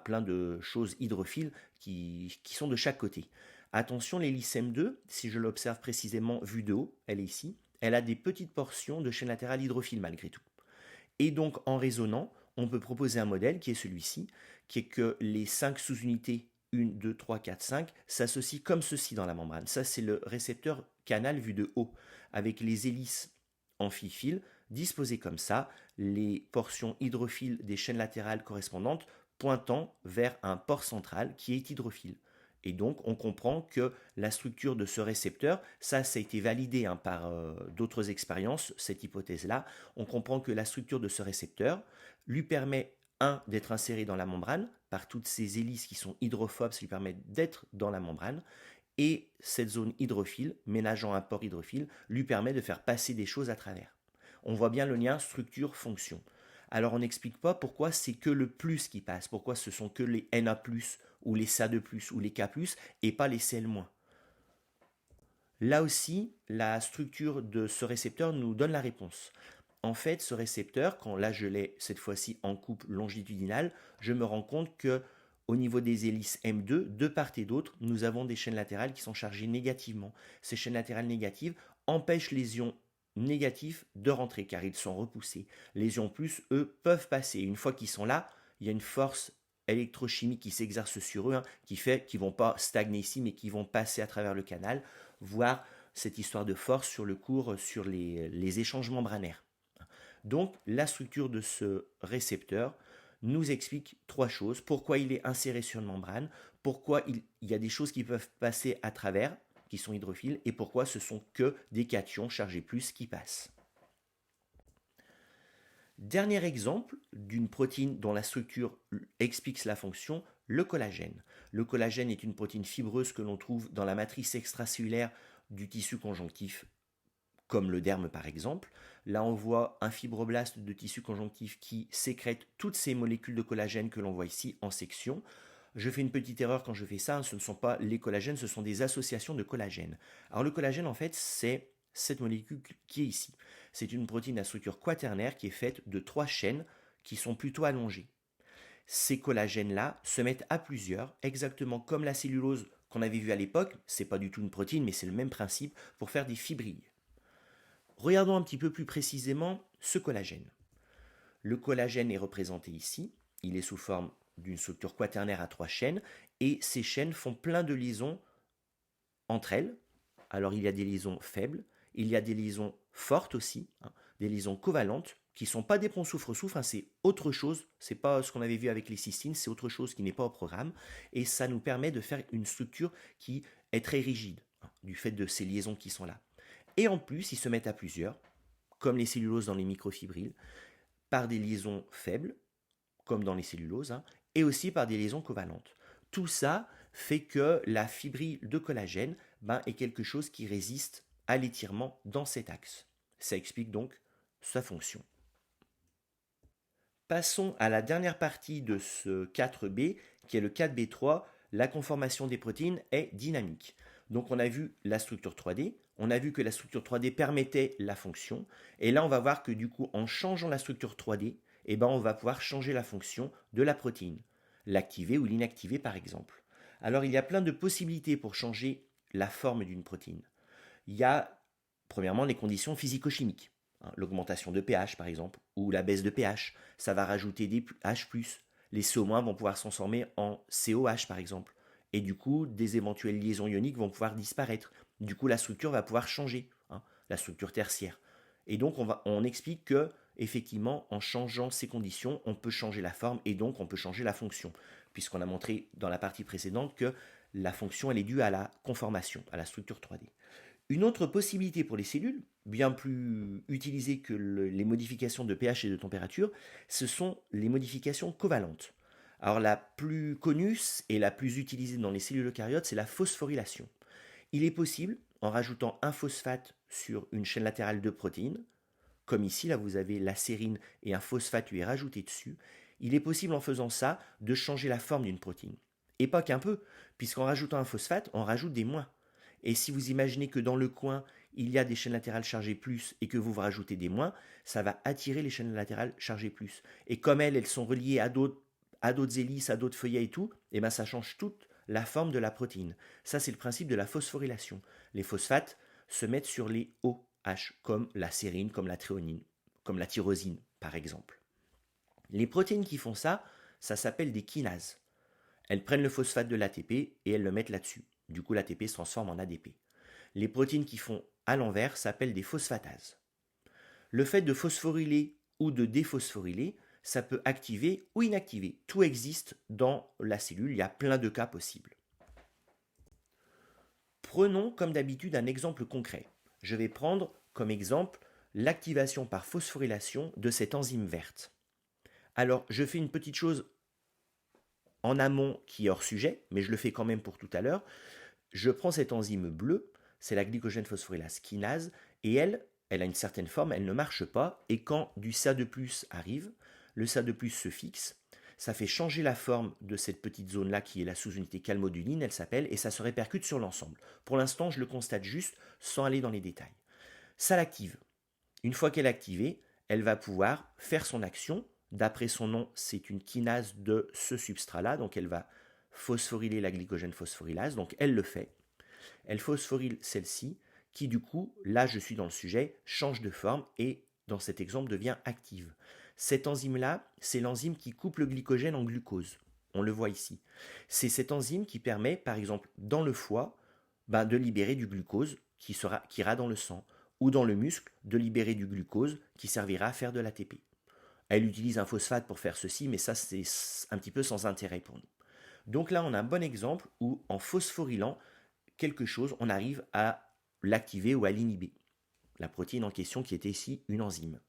plein de choses hydrophiles qui sont de chaque côté. Attention, l'hélice M2, si je l'observe précisément vue de haut, elle est ici, elle a des petites portions de chaîne latérale hydrophile malgré tout. Et donc, en raisonnant, on peut proposer un modèle qui est celui-ci, qui est que les 5 sous-unités 1, 2, 3, 4, 5, s'associent comme ceci dans la membrane. Ça, c'est le récepteur canal vu de haut, avec les hélices amphiphiles disposées comme ça, les portions hydrophiles des chaînes latérales correspondantes pointant vers un port central qui est hydrophile. Et donc, on comprend que la structure de ce récepteur, ça a été validé par d'autres expériences, cette hypothèse-là, on comprend que la structure de ce récepteur lui permet, d'être inséré dans la membrane, par toutes ces hélices qui sont hydrophobes, ça lui permet d'être dans la membrane, et cette zone hydrophile, ménageant un port hydrophile, lui permet de faire passer des choses à travers. On voit bien le lien structure-fonction. Alors on n'explique pas pourquoi c'est que le plus qui passe, pourquoi ce sont que les Na+, ou les Sa2+, ou les K+, et pas les Cl-. Là aussi, la structure de ce récepteur nous donne la réponse. En fait, ce récepteur, quand là je l'ai cette fois-ci en coupe longitudinale, je me rends compte que au niveau des hélices M2, de part et d'autre, nous avons des chaînes latérales qui sont chargées négativement. Ces chaînes latérales négatives empêchent les ions négatifs de rentrer car ils sont repoussés. Les ions plus, eux, peuvent passer. Une fois qu'ils sont là, il y a une force électrochimique qui s'exerce sur eux, qui fait qu'ils ne vont pas stagner ici, mais qu'ils vont passer à travers le canal, voire cette histoire de force sur le cours, sur les échanges membranaires. Donc, la structure de ce récepteur nous explique trois choses. Pourquoi il est inséré sur une membrane, pourquoi il y a des choses qui peuvent passer à travers, qui sont hydrophiles, et pourquoi ce sont que des cations chargés plus qui passent. Dernier exemple d'une protéine dont la structure explique la fonction, le collagène. Le collagène est une protéine fibreuse que l'on trouve dans la matrice extracellulaire du tissu conjonctif, comme le derme par exemple. Là, on voit un fibroblaste de tissu conjonctif qui sécrète toutes ces molécules de collagène que l'on voit ici en section. Je fais une petite erreur quand je fais ça, ce ne sont pas les collagènes, ce sont des associations de collagène. Alors le collagène, en fait, c'est cette molécule qui est ici. C'est une protéine à structure quaternaire qui est faite de 3 chaînes qui sont plutôt allongées. Ces collagènes-là se mettent à plusieurs, exactement comme la cellulose qu'on avait vue à l'époque. C'est pas du tout une protéine, mais c'est le même principe pour faire des fibrilles. Regardons un petit peu plus précisément ce collagène. Le collagène est représenté ici. Il est sous forme d'une structure quaternaire à 3 chaînes et ces chaînes font plein de liaisons entre elles. Alors il y a des liaisons faibles, il y a des liaisons fortes aussi, des liaisons covalentes qui ne sont pas des ponts soufre-soufre, c'est autre chose, c'est pas ce qu'on avait vu avec les cystines, c'est autre chose qui n'est pas au programme et ça nous permet de faire une structure qui est très rigide du fait de ces liaisons qui sont là. Et en plus, ils se mettent à plusieurs, comme les celluloses dans les microfibrilles, par des liaisons faibles, comme dans les celluloses, et aussi par des liaisons covalentes. Tout ça fait que la fibrille de collagène est quelque chose qui résiste à l'étirement dans cet axe. Ça explique donc sa fonction. Passons à la dernière partie de ce 4B, qui est le 4B3. La conformation des protéines est dynamique. Donc on a vu la structure 3D, on a vu que la structure 3D permettait la fonction, et là on va voir que du coup en changeant la structure 3D, on va pouvoir changer la fonction de la protéine, l'activer ou l'inactiver par exemple. Alors il y a plein de possibilités pour changer la forme d'une protéine. Il y a premièrement les conditions physico-chimiques, l'augmentation de pH par exemple, ou la baisse de pH, ça va rajouter des H+, les CO- vont pouvoir se transformer en COH par exemple, et du coup des éventuelles liaisons ioniques vont pouvoir disparaître, du coup la structure va pouvoir changer, la structure tertiaire. Et donc on explique que effectivement en changeant ces conditions, on peut changer la forme et donc on peut changer la fonction, puisqu'on a montré dans la partie précédente que la fonction elle est due à la conformation, à la structure 3D. Une autre possibilité pour les cellules, bien plus utilisée que les modifications de pH et de température, ce sont les modifications covalentes. Alors la plus connue et la plus utilisée dans les cellules eucaryotes, c'est la phosphorylation. Il est possible, en rajoutant un phosphate sur une chaîne latérale de protéines, comme ici, là vous avez la sérine et un phosphate lui est rajouté dessus, il est possible en faisant ça de changer la forme d'une protéine. Et pas qu'un peu, puisqu'en rajoutant un phosphate, on rajoute des moins. Et si vous imaginez que dans le coin, il y a des chaînes latérales chargées plus et que vous rajoutez des moins, ça va attirer les chaînes latérales chargées plus. Et comme elles sont reliées à d'autres hélices, à d'autres feuillets et tout, ça change toute la forme de la protéine. Ça, c'est le principe de la phosphorylation. Les phosphates se mettent sur les OH, comme la sérine, comme la thréonine, comme la tyrosine, par exemple. Les protéines qui font ça, ça s'appelle des kinases. Elles prennent le phosphate de l'ATP et elles le mettent là-dessus. Du coup, l'ATP se transforme en ADP. Les protéines qui font à l'envers s'appellent des phosphatases. Le fait de phosphoryler ou de déphosphoryler, ça peut activer ou inactiver. Tout existe dans la cellule, il y a plein de cas possibles. Prenons comme d'habitude un exemple concret. Je vais prendre comme exemple l'activation par phosphorylation de cette enzyme verte. Alors, je fais une petite chose en amont qui est hors sujet, mais je le fais quand même pour tout à l'heure. Je prends cette enzyme bleue, c'est la glycogène phosphorylase kinase, et elle a une certaine forme, elle ne marche pas, et quand du SA2+ arrive, le SA2+ se fixe, ça fait changer la forme de cette petite zone-là qui est la sous-unité calmoduline, elle s'appelle, et ça se répercute sur l'ensemble. Pour l'instant, je le constate juste sans aller dans les détails. Ça l'active. Une fois qu'elle est activée, elle va pouvoir faire son action. D'après son nom, c'est une kinase de ce substrat-là, donc elle va phosphoryler la glycogène phosphorylase, donc elle le fait. Elle phosphoryle celle-ci, qui du coup, là je suis dans le sujet, change de forme et dans cet exemple devient active. Cette enzyme-là, c'est l'enzyme qui coupe le glycogène en glucose. On le voit ici. C'est cette enzyme qui permet, par exemple, dans le foie, de libérer du glucose qui ira dans le sang, ou dans le muscle, de libérer du glucose qui servira à faire de l'ATP. Elle utilise un phosphate pour faire ceci, mais ça c'est un petit peu sans intérêt pour nous. Donc là, on a un bon exemple où, en phosphorylant quelque chose, on arrive à l'activer ou à l'inhiber. La protéine en question qui était ici une enzyme.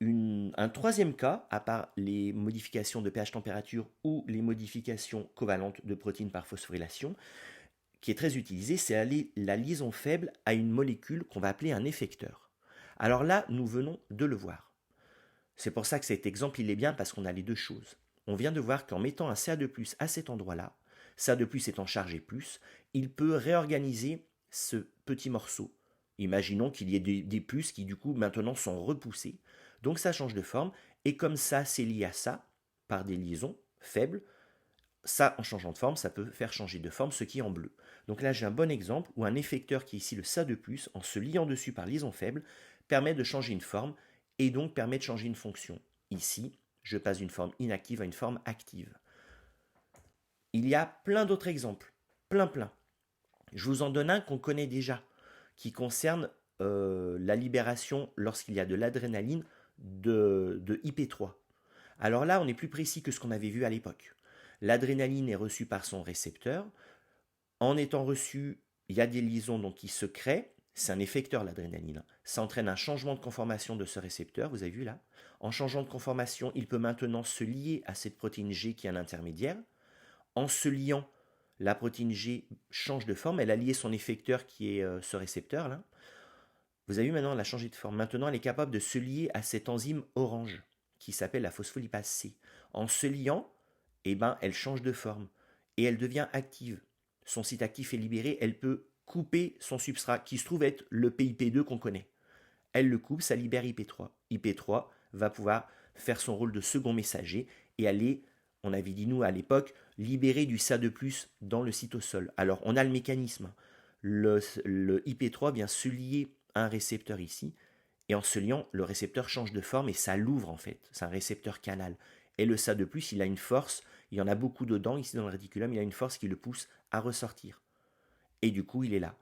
Un troisième cas, à part les modifications de pH température ou les modifications covalentes de protéines par phosphorylation, qui est très utilisé, c'est la liaison faible à une molécule qu'on va appeler un effecteur. Alors là, nous venons de le voir. C'est pour ça que cet exemple, il est bien parce qu'on a les deux choses. On vient de voir qu'en mettant un Ca2+ à cet endroit-là, Ca2+ étant chargé plus, il peut réorganiser ce petit morceau. Imaginons qu'il y ait des plus qui du coup maintenant sont repoussés. Donc ça change de forme, et comme ça c'est lié à ça, par des liaisons faibles, ça en changeant de forme, ça peut faire changer de forme ce qui est en bleu. Donc là j'ai un bon exemple où un effecteur qui est ici le Ca2+, en se liant dessus par liaison faible, permet de changer une forme, et donc permet de changer une fonction. Ici, je passe d'une forme inactive à une forme active. Il y a plein d'autres exemples, plein. Je vous en donne un qu'on connaît déjà, qui concerne la libération lorsqu'il y a de l'adrénaline de IP3. Alors là, on est plus précis que ce qu'on avait vu à l'époque. L'adrénaline est reçue par son récepteur. En étant reçue, il y a des liaisons donc, qui se créent. C'est un effecteur l'adrénaline. Ça entraîne un changement de conformation de ce récepteur, vous avez vu là. En changeant de conformation, il peut maintenant se lier à cette protéine G qui est un intermédiaire. En se liant, la protéine G change de forme. Elle a lié son effecteur qui est ce récepteur là. Vous avez vu maintenant, elle a changé de forme. Maintenant, elle est capable de se lier à cette enzyme orange qui s'appelle la phospholipase C. En se liant, elle change de forme et elle devient active. Son site actif est libéré, elle peut couper son substrat qui se trouve être le PIP2 qu'on connaît. Elle le coupe, ça libère IP3. IP3 va pouvoir faire son rôle de second messager et aller, on avait dit nous à l'époque, libérer du Ca2+ dans le cytosol. Alors on a le mécanisme. Le IP3 vient se lier à un récepteur ici, et en se liant, le récepteur change de forme et ça l'ouvre en fait. C'est un récepteur canal. Et le Ca2+, il a une force, il y en a beaucoup dedans, ici dans le réticulum, il a une force qui le pousse à ressortir. Et du coup, il est là.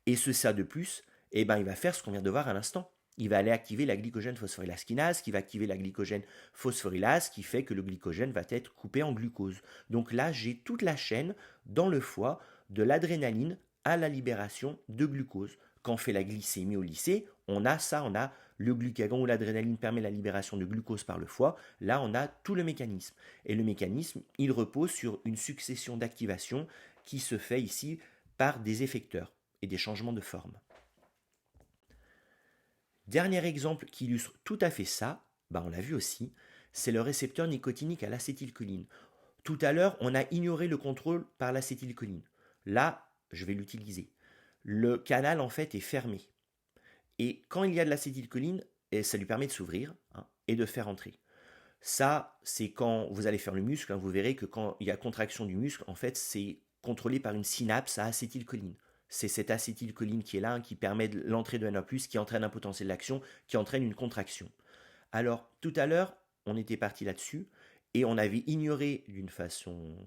Et ce Ca2+, il va faire ce qu'on vient de voir à l'instant. Il va aller activer la glycogène phosphorylase kinase, qui va activer la glycogène phosphorylase, qui fait que le glycogène va être coupé en glucose. Donc là, j'ai toute la chaîne dans le foie de l'adrénaline à la libération de glucose. Quand on fait la glycémie au lycée, on a ça, on a le glucagon où l'adrénaline permet la libération de glucose par le foie. Là, on a tout le mécanisme. Et le mécanisme, il repose sur une succession d'activations qui se fait ici par des effecteurs et des changements de forme. Dernier exemple qui illustre tout à fait ça, on l'a vu aussi, c'est le récepteur nicotinique à l'acétylcholine. Tout à l'heure, on a ignoré le contrôle par l'acétylcholine. Là, je vais l'utiliser. Le canal, en fait, est fermé. Et quand il y a de l'acétylcholine, ça lui permet de s'ouvrir et de faire entrer. Ça, c'est quand vous allez faire le muscle, vous verrez que quand il y a contraction du muscle, en fait, c'est contrôlé par une synapse à acétylcholine. C'est cette acétylcholine qui est là, qui permet l'entrée de Na+, qui entraîne un potentiel d'action, qui entraîne une contraction. Alors, tout à l'heure, on était parti là-dessus, Et on avait ignoré d'une façon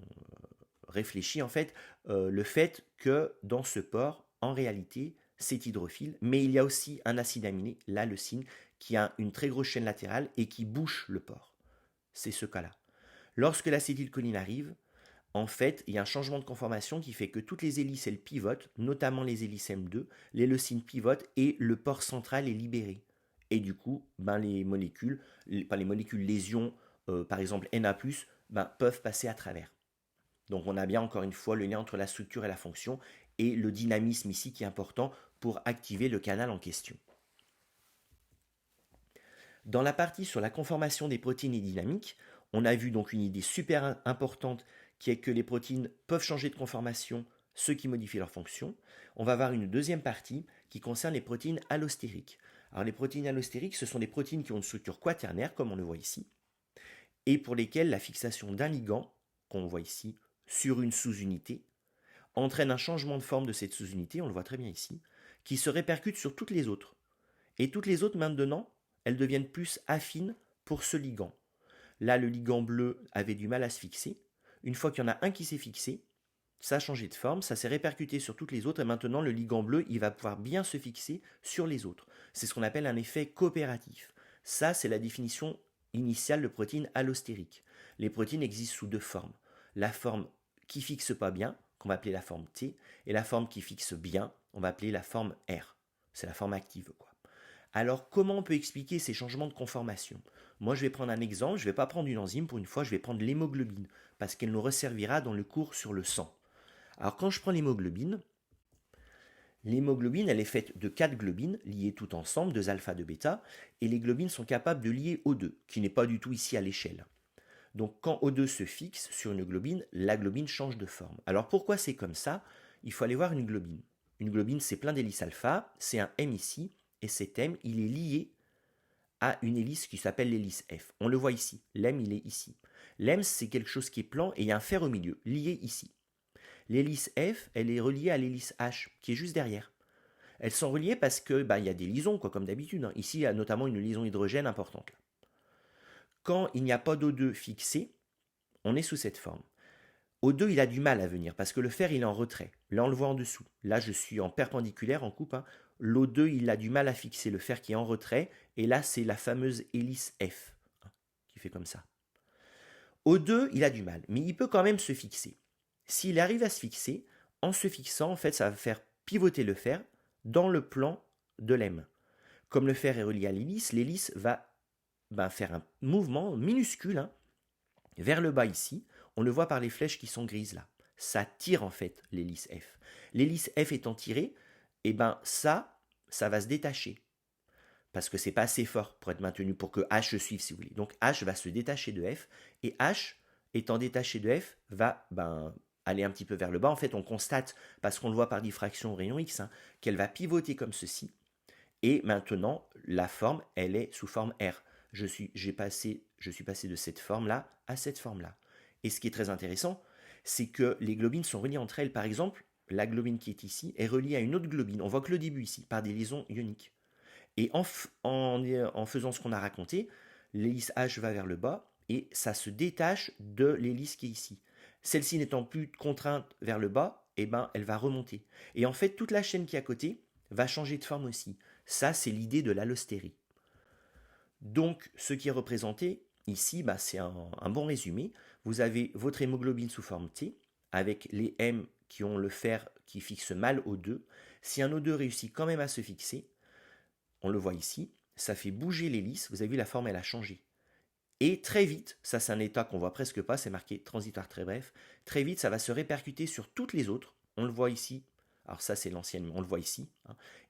réfléchie, en fait, le fait que dans ce porc, en réalité, c'est hydrophile, mais il y a aussi un acide aminé, la leucine, qui a une très grosse chaîne latérale et qui bouche le porc. C'est ce cas-là. Lorsque l'acétylcholine arrive, en fait, il y a un changement de conformation qui fait que toutes les hélices, elles pivotent, notamment les hélices M2, les leucines pivotent et le pore central est libéré. Et du coup, les molécules, lésions, par exemple Na+, peuvent passer à travers. Donc on a bien encore une fois le lien entre la structure et la fonction et le dynamisme ici qui est important pour activer le canal en question. Dans la partie sur la conformation des protéines et dynamiques, on a vu donc une idée super importante qui est que les protéines peuvent changer de conformation, ce qui modifie leur fonction. On va voir une deuxième partie qui concerne les protéines allostériques. Alors les protéines allostériques, ce sont des protéines qui ont une structure quaternaire, comme on le voit ici, et pour lesquelles la fixation d'un ligand, qu'on voit ici, sur une sous-unité, entraîne un changement de forme de cette sous-unité, on le voit très bien ici, qui se répercute sur toutes les autres. Et toutes les autres, maintenant, elles deviennent plus affines pour ce ligand. Là, le ligand bleu avait du mal à se fixer. Une fois qu'il y en a un qui s'est fixé, ça a changé de forme, ça s'est répercuté sur toutes les autres, et maintenant le ligand bleu, il va pouvoir bien se fixer sur les autres. C'est ce qu'on appelle un effet coopératif. Ça, c'est la définition initiale de protéines allostériques. Les protéines existent sous deux formes. La forme qui fixe pas bien, qu'on va appeler la forme T, et la forme qui fixe bien, on va appeler la forme R. C'est la forme active, quoi. Alors, comment on peut expliquer ces changements de conformation? Moi, je vais prendre un exemple, je ne vais pas prendre une enzyme pour une fois, je vais prendre l'hémoglobine, parce qu'elle nous resservira dans le cours sur le sang. Alors, quand je prends l'hémoglobine, elle est faite de 4 globines liées toutes ensemble, 2 alpha, 2 bêta, et les globines sont capables de lier O2, qui n'est pas du tout ici à l'échelle. Donc, quand O2 se fixe sur une globine, la globine change de forme. Alors, pourquoi c'est comme ça? Il faut aller voir une globine. Une globine, c'est plein d'hélices alpha, c'est un M ici, et cet M, il est lié à une hélice qui s'appelle l'hélice F. On le voit ici, l'M il est ici. L'M c'est quelque chose qui est plan et il y a un fer au milieu, lié ici. L'hélice F, elle est reliée à l'hélice H, qui est juste derrière. Elles sont reliées parce que il y a des liaisons, comme d'habitude. Ici, il y a notamment une liaison hydrogène importante. Quand il n'y a pas d'O2 fixé, on est sous cette forme. O2, il a du mal à venir parce que le fer, il est en retrait. Là, on le voit en dessous. Là, je suis en perpendiculaire, en coupe. L'O2, il a du mal à fixer le fer qui est en retrait. Et là, c'est la fameuse hélice F qui fait comme ça. O2, il a du mal, mais il peut quand même se fixer. S'il arrive à se fixer, en se fixant, en fait, ça va faire pivoter le fer dans le plan de l'M. Comme le fer est relié à l'hélice va faire un mouvement minuscule vers le bas ici. On le voit par les flèches qui sont grises là. Ça tire en fait l'hélice F. L'hélice F étant tirée, ça va se détacher. Parce que c'est pas assez fort pour être maintenu pour que H suive si vous voulez. Donc H va se détacher de F et H étant détaché de F va aller un petit peu vers le bas. En fait, on constate, parce qu'on le voit par diffraction au rayon X, qu'elle va pivoter comme ceci. Et maintenant, la forme, elle est sous forme R. Je suis passé de cette forme-là à cette forme-là. Et ce qui est très intéressant, c'est que les globines sont reliées entre elles. Par exemple, la globine qui est ici est reliée à une autre globine. On voit que le début ici, par des liaisons ioniques. Et en faisant ce qu'on a raconté, l'hélice H va vers le bas et ça se détache de l'hélice qui est ici. Celle-ci n'étant plus contrainte vers le bas, elle va remonter. Et en fait, toute la chaîne qui est à côté va changer de forme aussi. Ça, c'est l'idée de l'allostérie. Donc, ce qui est représenté ici, c'est un bon résumé. Vous avez votre hémoglobine sous forme T, avec les M qui ont le fer qui fixe mal O2. Si un O2 réussit quand même à se fixer, on le voit ici, ça fait bouger l'hélice, vous avez vu la forme elle a changé. Et très vite, ça c'est un état qu'on voit presque pas, c'est marqué transitoire très bref, très vite ça va se répercuter sur toutes les autres, on le voit ici, alors ça c'est l'ancienne, on le voit ici,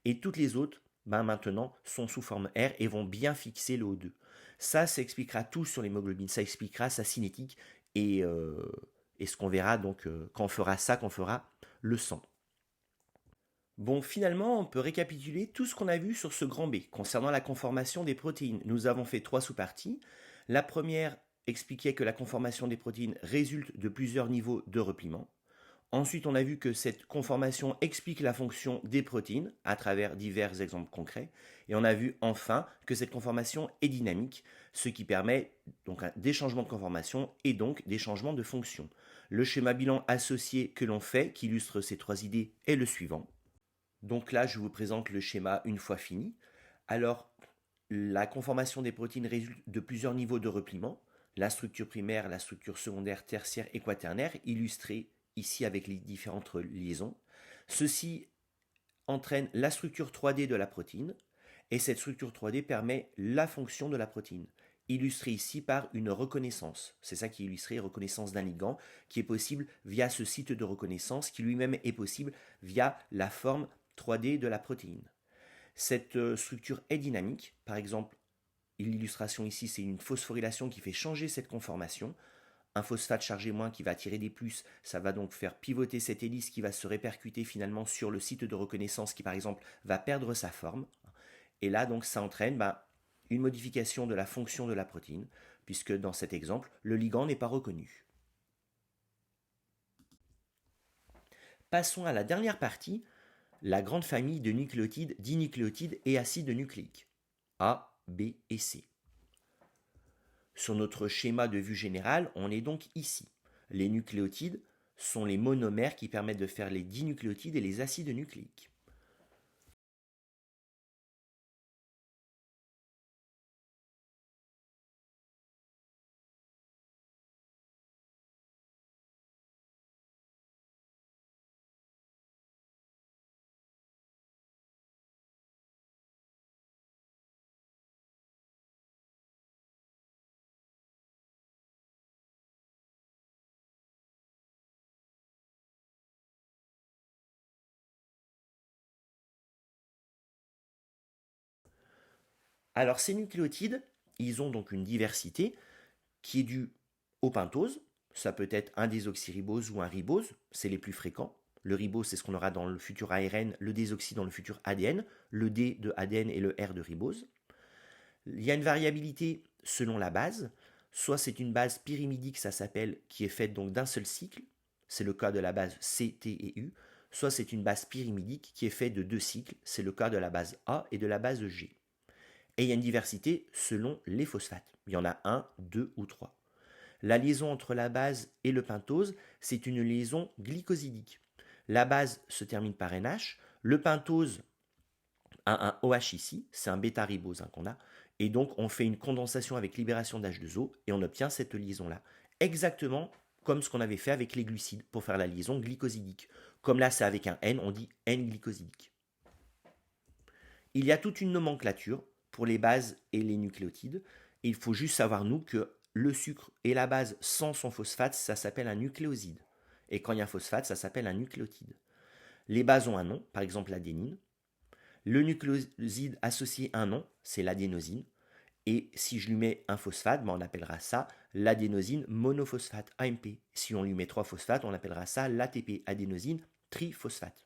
et toutes les autres, maintenant, sont sous forme R et vont bien fixer le O2. Ça expliquera tout sur l'hémoglobine, ça expliquera sa cinétique et ce qu'on verra donc quand on fera ça, quand on fera le sang. Bon, finalement, on peut récapituler tout ce qu'on a vu sur ce grand B concernant la conformation des protéines. Nous avons fait 3 sous-parties. La première expliquait que la conformation des protéines résulte de plusieurs niveaux de repliement. Ensuite, on a vu que cette conformation explique la fonction des protéines à travers divers exemples concrets. Et on a vu enfin que cette conformation est dynamique, ce qui permet donc des changements de conformation et donc des changements de fonction. Le schéma bilan associé que l'on fait, qui illustre ces trois idées, est le suivant. Donc là, je vous présente le schéma une fois fini. Alors, la conformation des protéines résulte de plusieurs niveaux de repliement. La structure primaire, la structure secondaire, tertiaire et quaternaire, illustrées ici avec les différentes liaisons. Ceci entraîne la structure 3D de la protéine, et cette structure 3D permet la fonction de la protéine, illustrée ici par une reconnaissance. C'est ça qui est illustré, reconnaissance d'un ligand, qui est possible via ce site de reconnaissance, qui lui-même est possible via la forme 3D de la protéine. Cette structure est dynamique, par exemple, l'illustration ici, c'est une phosphorylation qui fait changer cette conformation. Un phosphate chargé moins qui va attirer des plus, ça va donc faire pivoter cette hélice qui va se répercuter finalement sur le site de reconnaissance qui par exemple va perdre sa forme. Et là donc ça entraîne une modification de la fonction de la protéine, puisque dans cet exemple, le ligand n'est pas reconnu. Passons à la dernière partie, la grande famille de nucléotides, dinucléotides et acides nucléiques, A, B et C. Sur notre schéma de vue générale, on est donc ici. Les nucléotides sont les monomères qui permettent de faire les dinucléotides et les acides nucléiques. Alors ces nucléotides, ils ont donc une diversité qui est due au pentose. Ça peut être un désoxyribose ou un ribose, c'est les plus fréquents. Le ribose, c'est ce qu'on aura dans le futur ARN, le désoxy dans le futur ADN, le D de ADN et le R de ribose. Il y a une variabilité selon la base. Soit c'est une base pyrimidique, ça s'appelle, qui est faite donc d'un seul cycle. C'est le cas de la base C, T et U. Soit c'est une base pyrimidique qui est faite de deux cycles. C'est le cas de la base A et de la base G. Et il y a une diversité selon les phosphates. Il y en a un, deux ou trois. La liaison entre la base et le pentose, c'est une liaison glycosidique. La base se termine par NH, le pentose a un OH ici, c'est un bêta-ribose qu'on a, et donc on fait une condensation avec libération d'H2O et on obtient cette liaison-là. Exactement comme ce qu'on avait fait avec les glucides pour faire la liaison glycosidique. Comme là c'est avec un N, on dit N-glycosidique. Il y a toute une nomenclature pour les bases et les nucléotides. Et il faut juste savoir, nous, que le sucre et la base sans son phosphate, ça s'appelle un nucléoside. Et quand il y a un phosphate, ça s'appelle un nucléotide. Les bases ont un nom, par exemple l'adénine. Le nucléoside associé à un nom, c'est l'adénosine. Et si je lui mets un phosphate, on appellera ça l'adénosine monophosphate, AMP. Si on lui met trois phosphates, on appellera ça l'ATP, adénosine triphosphate.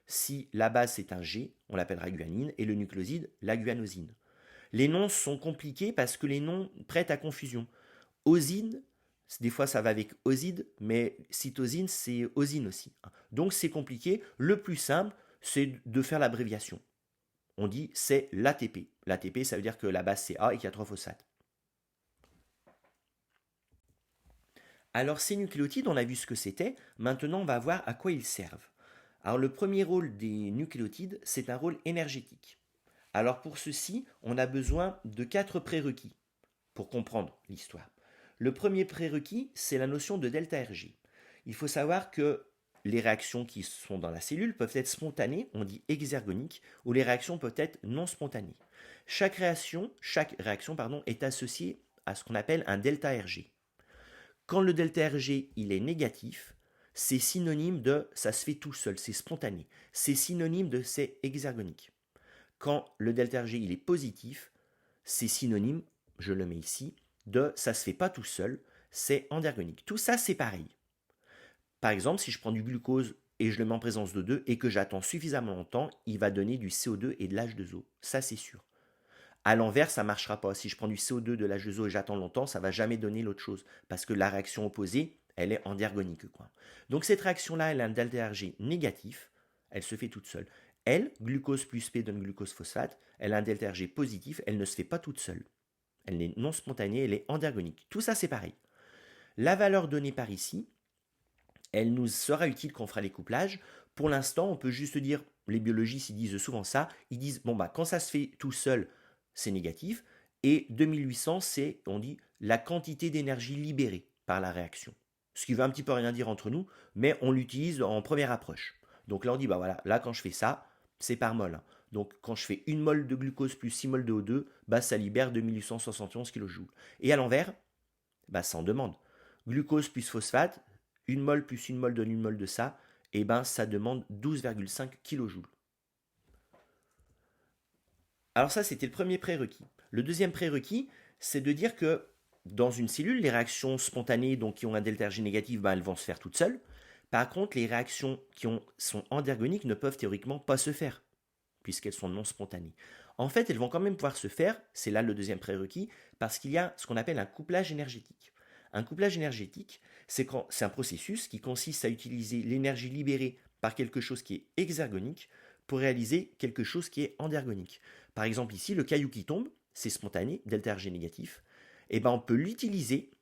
Si la base c'est un G, on l'appellera guanine, et le nucléoside, la guanosine. Les noms sont compliqués parce que les noms prêtent à confusion. Osine, des fois ça va avec oside, mais cytosine c'est osine aussi. Donc c'est compliqué. Le plus simple, c'est de faire l'abréviation. On dit c'est l'ATP. L'ATP, ça veut dire que la base c'est A et qu'il y a trois phosphates. Alors ces nucléotides, on a vu ce que c'était. Maintenant, on va voir à quoi ils servent. Alors le premier rôle des nucléotides, c'est un rôle énergétique. Alors pour ceci, on a besoin de 4 prérequis pour comprendre l'histoire. Le premier prérequis, c'est la notion de delta Rg. Il faut savoir que les réactions qui sont dans la cellule peuvent être spontanées, on dit exergoniques, ou les réactions peuvent être non spontanées. Chaque réaction est associée à ce qu'on appelle un delta Rg. Quand le delta Rg il est négatif, c'est synonyme de ça se fait tout seul, c'est spontané. C'est synonyme de c'est exergonique. Quand le delta Rg il est positif, c'est synonyme, je le mets ici, de ça se fait pas tout seul, c'est endergonique. Tout ça c'est pareil. Par exemple, si je prends du glucose et je le mets en présence de 2 et que j'attends suffisamment longtemps, il va donner du CO2 et de l'H2O. Ça c'est sûr. À l'envers, ça ne marchera pas. Si je prends du CO2 de l'H2O et j'attends longtemps, ça ne va jamais donner l'autre chose. Parce que la réaction opposée, elle est endergonique, quoi. Donc cette réaction-là, elle a un delta Rg négatif, elle se fait toute seule. Elle, glucose plus P donne glucose phosphate, elle a un delta Rg positif, elle ne se fait pas toute seule. Elle est non spontanée, elle est endergonique. Tout ça, c'est pareil. La valeur donnée par ici, elle nous sera utile quand on fera les couplages. Pour l'instant, on peut juste dire, les biologistes ils disent souvent ça, ils disent, bon bah quand ça se fait tout seul, c'est négatif, et 2800, c'est, on dit, la quantité d'énergie libérée par la réaction. Ce qui veut un petit peu rien dire entre nous, mais on l'utilise en première approche. Donc là, on dit, bah voilà, là quand je fais ça, c'est par mol. Donc quand je fais 1 mol de glucose plus 6 mol de O2, bah ça libère 2871 kJ. Et à l'envers, bah ça en demande. Glucose plus phosphate, 1 mol plus 1 mol donne 1 mol de ça, et ben ça demande 12,5 kJ. Alors ça, c'était le premier prérequis. Le deuxième prérequis, c'est de dire que dans une cellule, les réactions spontanées, donc qui ont un delta G négatif, ben, elles vont se faire toutes seules. Par contre, les réactions qui sont endergoniques ne peuvent théoriquement pas se faire, puisqu'elles sont non spontanées. En fait, elles vont quand même pouvoir se faire, c'est là le deuxième prérequis, parce qu'il y a ce qu'on appelle un couplage énergétique. Un couplage énergétique, c'est un processus qui consiste à utiliser l'énergie libérée par quelque chose qui est exergonique pour réaliser quelque chose qui est endergonique. Par exemple ici, le caillou qui tombe, c'est spontané, delta Rg négatif, et ben on peut l'utiliser,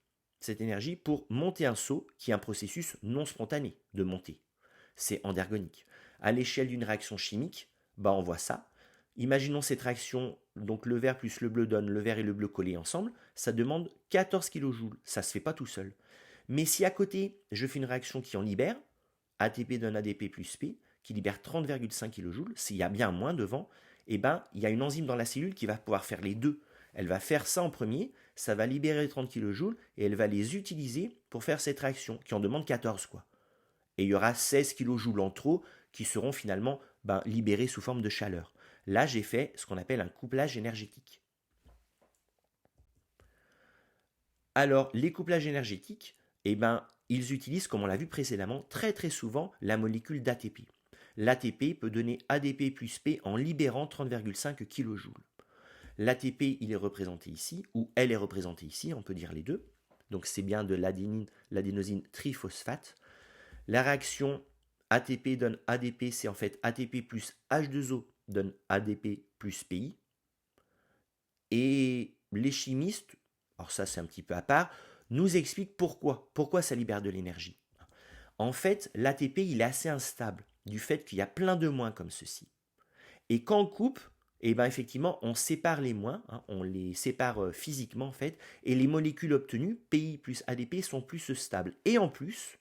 cette énergie, pour monter un seau qui est un processus non spontané de montée. C'est endergonique. À l'échelle d'une réaction chimique, ben on voit ça. Imaginons cette réaction, donc le vert plus le bleu donne le vert et le bleu collés ensemble, ça demande 14 kJ, ça ne se fait pas tout seul. Mais si à côté, je fais une réaction qui en libère, ATP donne ADP plus P, qui libère 30,5 kJ, s'il y a bien moins devant, eh ben, il y a une enzyme dans la cellule qui va pouvoir faire les deux. Elle va faire ça en premier, ça va libérer 30 kJ, et elle va les utiliser pour faire cette réaction, qui en demande 14, quoi. Et il y aura 16 kJ en trop qui seront finalement libérés sous forme de chaleur. Là, j'ai fait ce qu'on appelle un couplage énergétique. Alors, les couplages énergétiques, eh ben, ils utilisent, comme on l'a vu précédemment, très très souvent la molécule d'ATP. L'ATP peut donner ADP plus P en libérant 30,5 kJ. L'ATP, il est représenté ici, ou elle est représentée ici, on peut dire les deux. Donc c'est bien de l'adénosine triphosphate. La réaction ATP donne ADP, c'est en fait ATP plus H2O donne ADP plus PI. Et les chimistes, alors ça c'est un petit peu à part, nous expliquent pourquoi ça libère de l'énergie. En fait, l'ATP il est assez instable du fait qu'il y a plein de moins comme ceci. Et quand on coupe, eh ben effectivement, on sépare les moins, on les sépare physiquement en fait, et les molécules obtenues, PI plus ADP, sont plus stables. Et en plus,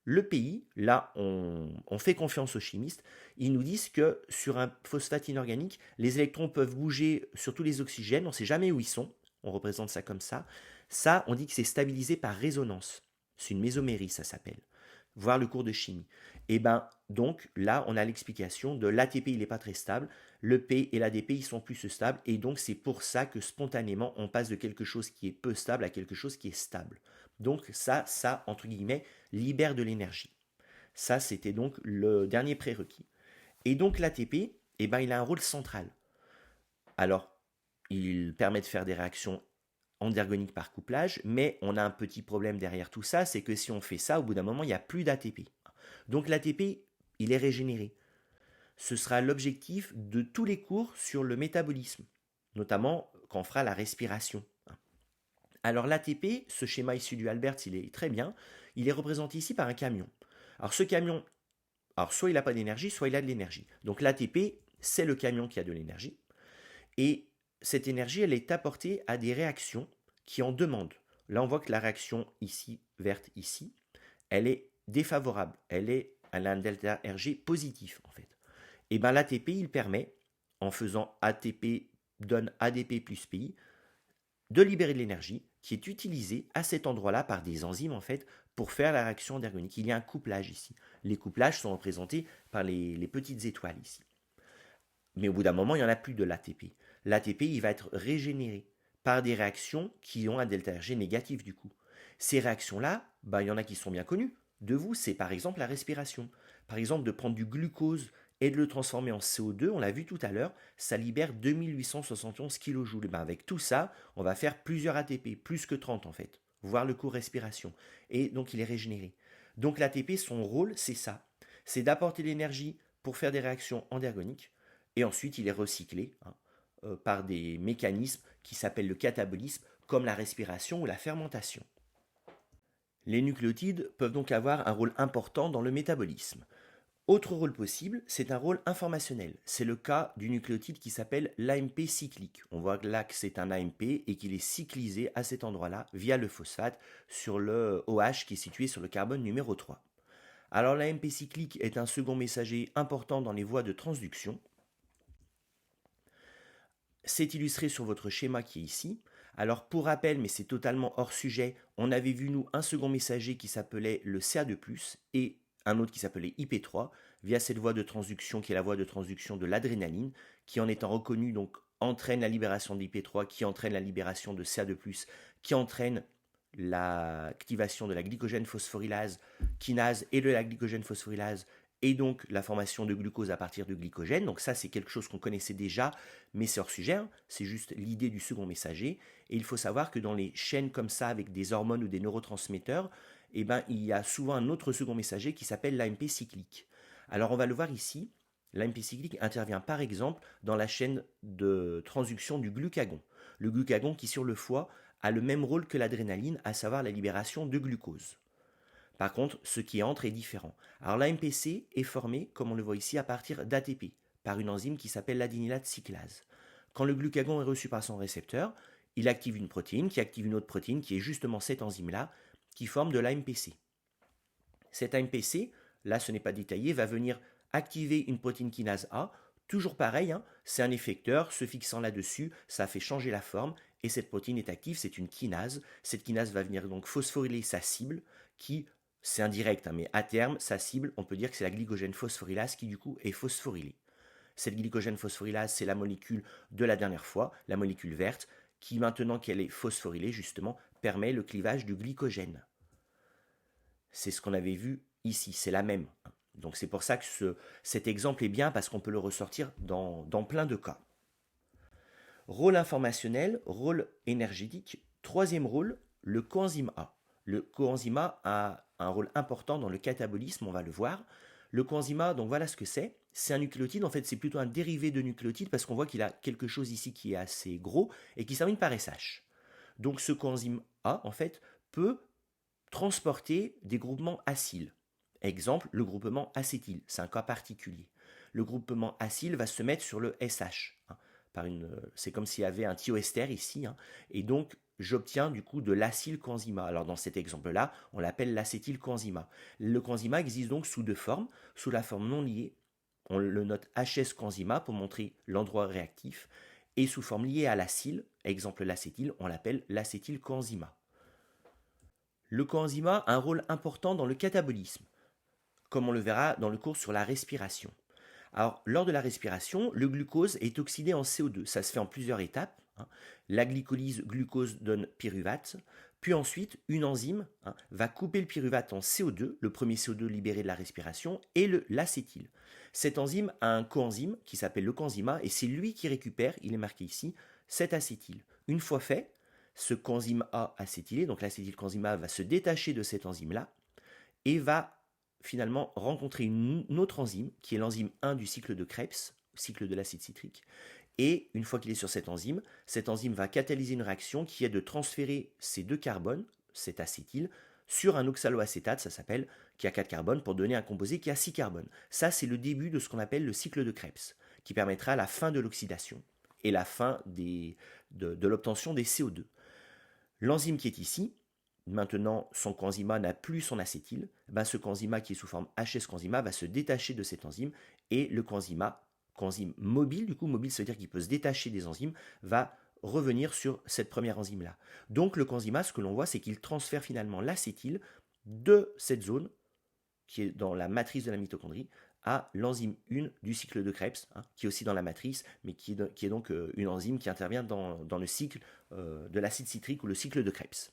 le PI, là, on fait confiance aux chimistes, ils nous disent que sur un phosphate inorganique, les électrons peuvent bouger sur tous les oxygènes, on ne sait jamais où ils sont, on représente ça comme ça. Ça, on dit que c'est stabilisé par résonance. C'est une mésomérie, ça s'appelle. Voir le cours de chimie. Et ben donc là, on a l'explication de l'ATP, il n'est pas très stable, le P et l'ADP, ils sont plus stables, et donc c'est pour ça que spontanément, on passe de quelque chose qui est peu stable à quelque chose qui est stable. Donc ça, entre guillemets, libère de l'énergie. Ça, c'était donc le dernier prérequis. Et donc l'ATP, eh ben, il a un rôle central. Alors, il permet de faire des réactions endergoniques par couplage, mais on a un petit problème derrière tout ça, c'est que si on fait ça, au bout d'un moment, il n'y a plus d'ATP. Donc l'ATP, il est régénéré. Ce sera l'objectif de tous les cours sur le métabolisme, notamment quand on fera la respiration. Alors l'ATP, ce schéma issu du Albert, il est très bien, il est représenté ici par un camion. Alors ce camion, soit il n'a pas d'énergie, soit il a de l'énergie. Donc l'ATP, c'est le camion qui a de l'énergie. Et cette énergie, elle est apportée à des réactions qui en demandent. Là, on voit que la réaction ici, verte ici, elle est défavorable. Elle a un delta Rg positif, en fait. Et bien l'ATP, il permet, en faisant ATP donne ADP plus PI, de libérer de l'énergie qui est utilisée à cet endroit-là par des enzymes, en fait, pour faire la réaction endergonique. Il y a un couplage ici. Les couplages sont représentés par les petites étoiles ici. Mais au bout d'un moment, il n'y en a plus de l'ATP. L'ATP, il va être régénéré par des réactions qui ont un delta Rg négatif du coup. Ces réactions-là, il y en a qui sont bien connues. De vous, c'est par exemple la respiration. Par exemple, de prendre du glucose et de le transformer en CO2, on l'a vu tout à l'heure, ça libère 2871 kJ. Avec tout ça, on va faire plusieurs ATP, plus que 30 en fait. voire le co-respiration. Et donc il est régénéré. Donc l'ATP, son rôle, c'est ça. C'est d'apporter l'énergie pour faire des réactions endergoniques. Et ensuite, il est recyclé par des mécanismes qui s'appellent le catabolisme, comme la respiration ou la fermentation. Les nucléotides peuvent donc avoir un rôle important dans le métabolisme. Autre rôle possible, c'est un rôle informationnel. C'est le cas du nucléotide qui s'appelle l'AMP cyclique. On voit là que c'est un AMP et qu'il est cyclisé à cet endroit-là via le phosphate sur le OH qui est situé sur le carbone numéro 3. Alors l'AMP cyclique est un second messager important dans les voies de transduction. C'est illustré sur votre schéma qui est ici. Alors pour rappel, mais c'est totalement hors sujet, on avait vu nous un second messager qui s'appelait le CA2+, et un autre qui s'appelait IP3, via cette voie de transduction qui est la voie de transduction de l'adrénaline, qui en étant reconnue donc entraîne la libération d'IP3, qui entraîne la libération de CA2+, qui entraîne l'activation de la glycogène phosphorylase kinase et de la glycogène phosphorylase et donc la formation de glucose à partir de glycogène. Donc ça, c'est quelque chose qu'on connaissait déjà, mais c'est hors sujet, hein. C'est juste l'idée du second messager. Et il faut savoir que dans les chaînes comme ça, avec des hormones ou des neurotransmetteurs, eh ben, il y a souvent un autre second messager qui s'appelle l'AMP cyclique. Alors on va le voir ici, l'AMP cyclique intervient par exemple dans la chaîne de transduction du glucagon. Le glucagon qui sur le foie a le même rôle que l'adrénaline, à savoir la libération de glucose. Par contre, ce qui entre est différent. Alors l'AMPC est formé, comme on le voit ici, à partir d'ATP, par une enzyme qui s'appelle l'adénylate cyclase. Quand le glucagon est reçu par son récepteur, il active une protéine qui active une autre protéine qui est justement cette enzyme-là, qui forme de l'AMPC. Cette AMPC, là ce n'est pas détaillé, va venir activer une protéine kinase A. Toujours pareil, hein, c'est un effecteur, se fixant là-dessus, ça fait changer la forme, et cette protéine est active, c'est une kinase. Cette kinase va venir donc phosphoryler sa cible, qui, c'est indirect, hein, mais à terme, sa cible, on peut dire que c'est la glycogène phosphorylase qui du coup est phosphorylée. Cette glycogène phosphorylase, c'est la molécule de la dernière fois, la molécule verte, qui maintenant qu'elle est phosphorylée, justement, permet le clivage du glycogène. C'est ce qu'on avait vu ici, c'est la même. Donc c'est pour ça que cet exemple est bien, parce qu'on peut le ressortir dans plein de cas. Rôle informationnel, rôle énergétique. Troisième rôle, le coenzyme A. Le coenzyme A a un rôle important dans le catabolisme, on va le voir. Le coenzyme A, donc voilà ce que c'est. C'est un nucléotide, en fait c'est plutôt un dérivé de nucléotide parce qu'on voit qu'il a quelque chose ici qui est assez gros et qui se termine par SH. Donc ce coenzyme A, en fait, peut transporter des groupements acyles. Exemple, le groupement acétyl, c'est un cas particulier. Le groupement acyl va se mettre sur le SH. C'est comme s'il y avait un thioester ici, hein, et donc j'obtiens du coup de l'acylcoenzyme. Alors dans cet exemple-là, on l'appelle l'acétylcoenzyme. Le coenzyme existe donc sous deux formes, sous la forme non liée, on le note HS-coenzyme pour montrer l'endroit réactif, et sous forme liée à l'acyle, exemple l'acétyl, on l'appelle l'acétylcoenzyme. Le coenzyme a un rôle important dans le catabolisme, comme on le verra dans le cours sur la respiration. Alors, lors de la respiration, le glucose est oxydé en CO2. Ça se fait en plusieurs étapes. La glycolyse glucose donne pyruvate. Puis ensuite, une enzyme va couper le pyruvate en CO2, le premier CO2 libéré de la respiration, et l'acétyl. Cette enzyme a un coenzyme qui s'appelle le coenzyme A, et c'est lui qui récupère, il est marqué ici, cet acétyl. Une fois fait, ce coenzyme A acétylé, donc l'acétylcoenzyme A va se détacher de cette enzyme-là, et va finalement rencontrer une autre enzyme, qui est l'enzyme 1 du cycle de Krebs, cycle de l'acide citrique. Et une fois qu'il est sur cette enzyme va catalyser une réaction qui est de transférer ces deux carbones, cet acétyl, sur un oxaloacétate, ça s'appelle, qui a 4 carbones, pour donner un composé qui a 6 carbones. Ça, c'est le début de ce qu'on appelle le cycle de Krebs, qui permettra la fin de l'oxydation et la fin de l'obtention des CO2. L'enzyme qui est ici, maintenant son coenzyme n'a plus son acétyl, ce coenzyme qui est sous forme HS-coenzyme va se détacher de cette enzyme, et le coenzyme mobile, du coup mobile ça veut dire qu'il peut se détacher des enzymes, va revenir sur cette première enzyme-là. Donc le coenzyme, ce que l'on voit, c'est qu'il transfère finalement l'acétyl de cette zone, qui est dans la matrice de la mitochondrie, à l'enzyme 1 du cycle de Krebs, qui est aussi dans la matrice, mais qui est donc une enzyme qui intervient dans le cycle de l'acide citrique ou le cycle de Krebs.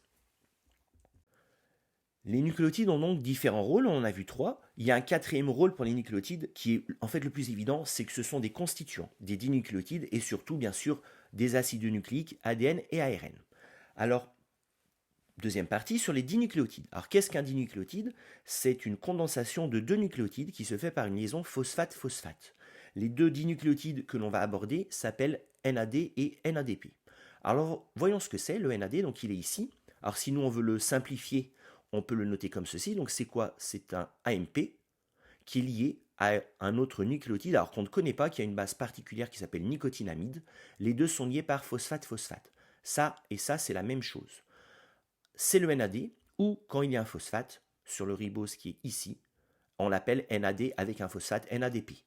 Les nucléotides ont donc différents rôles, on en a vu 3. Il y a un quatrième rôle pour les nucléotides qui est en fait le plus évident, c'est que ce sont des constituants, des dinucléotides et surtout bien sûr des acides nucléiques, ADN et ARN. Alors, Deuxième partie sur les dinucléotides. Alors qu'est-ce qu'un dinucléotide? C'est une condensation de deux nucléotides qui se fait par une liaison phosphate-phosphate. Les deux dinucléotides que l'on va aborder s'appellent NAD et NADP. Alors voyons ce que c'est le NAD, donc il est ici. Alors si nous on veut le simplifier, on peut le noter comme ceci. Donc c'est quoi? C'est un AMP qui est lié à un autre nucléotide, alors qu'on ne connaît pas, qui a une base particulière qui s'appelle nicotinamide. Les deux sont liés par phosphate-phosphate. Ça et ça, c'est la même chose. C'est le NAD, ou quand il y a un phosphate sur le ribose qui est ici, on l'appelle NAD avec un phosphate NADP.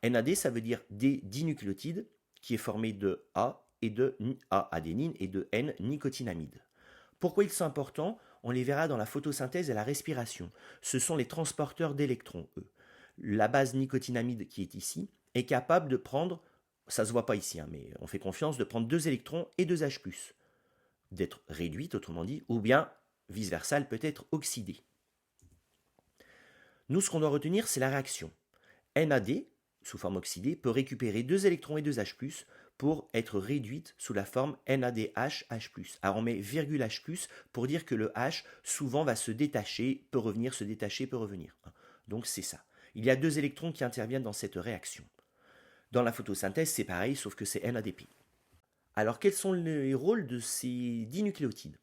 NAD, ça veut dire des dinucléotides qui est formé de A et de A adénine et de N nicotinamide. Pourquoi ils sont importants? On les verra dans la photosynthèse et la respiration. Ce sont les transporteurs d'électrons, eux. La base nicotinamide qui est ici est capable de prendre, ça se voit pas ici, mais on fait confiance, de prendre 2 électrons et 2 H+, d'être réduite, autrement dit, ou bien, vice-versa, elle peut être oxydée. Nous, ce qu'on doit retenir, c'est la réaction. NAD, sous forme oxydée, peut récupérer 2 électrons et 2 H+, pour être réduite sous la forme NADH H+. Alors on met virgule H+, pour dire que le H souvent va se détacher, peut revenir, se détacher, peut revenir. Donc c'est ça. Il y a 2 électrons qui interviennent dans cette réaction. Dans la photosynthèse, c'est pareil, sauf que c'est NADP. Alors quels sont les rôles de ces dinucléotides?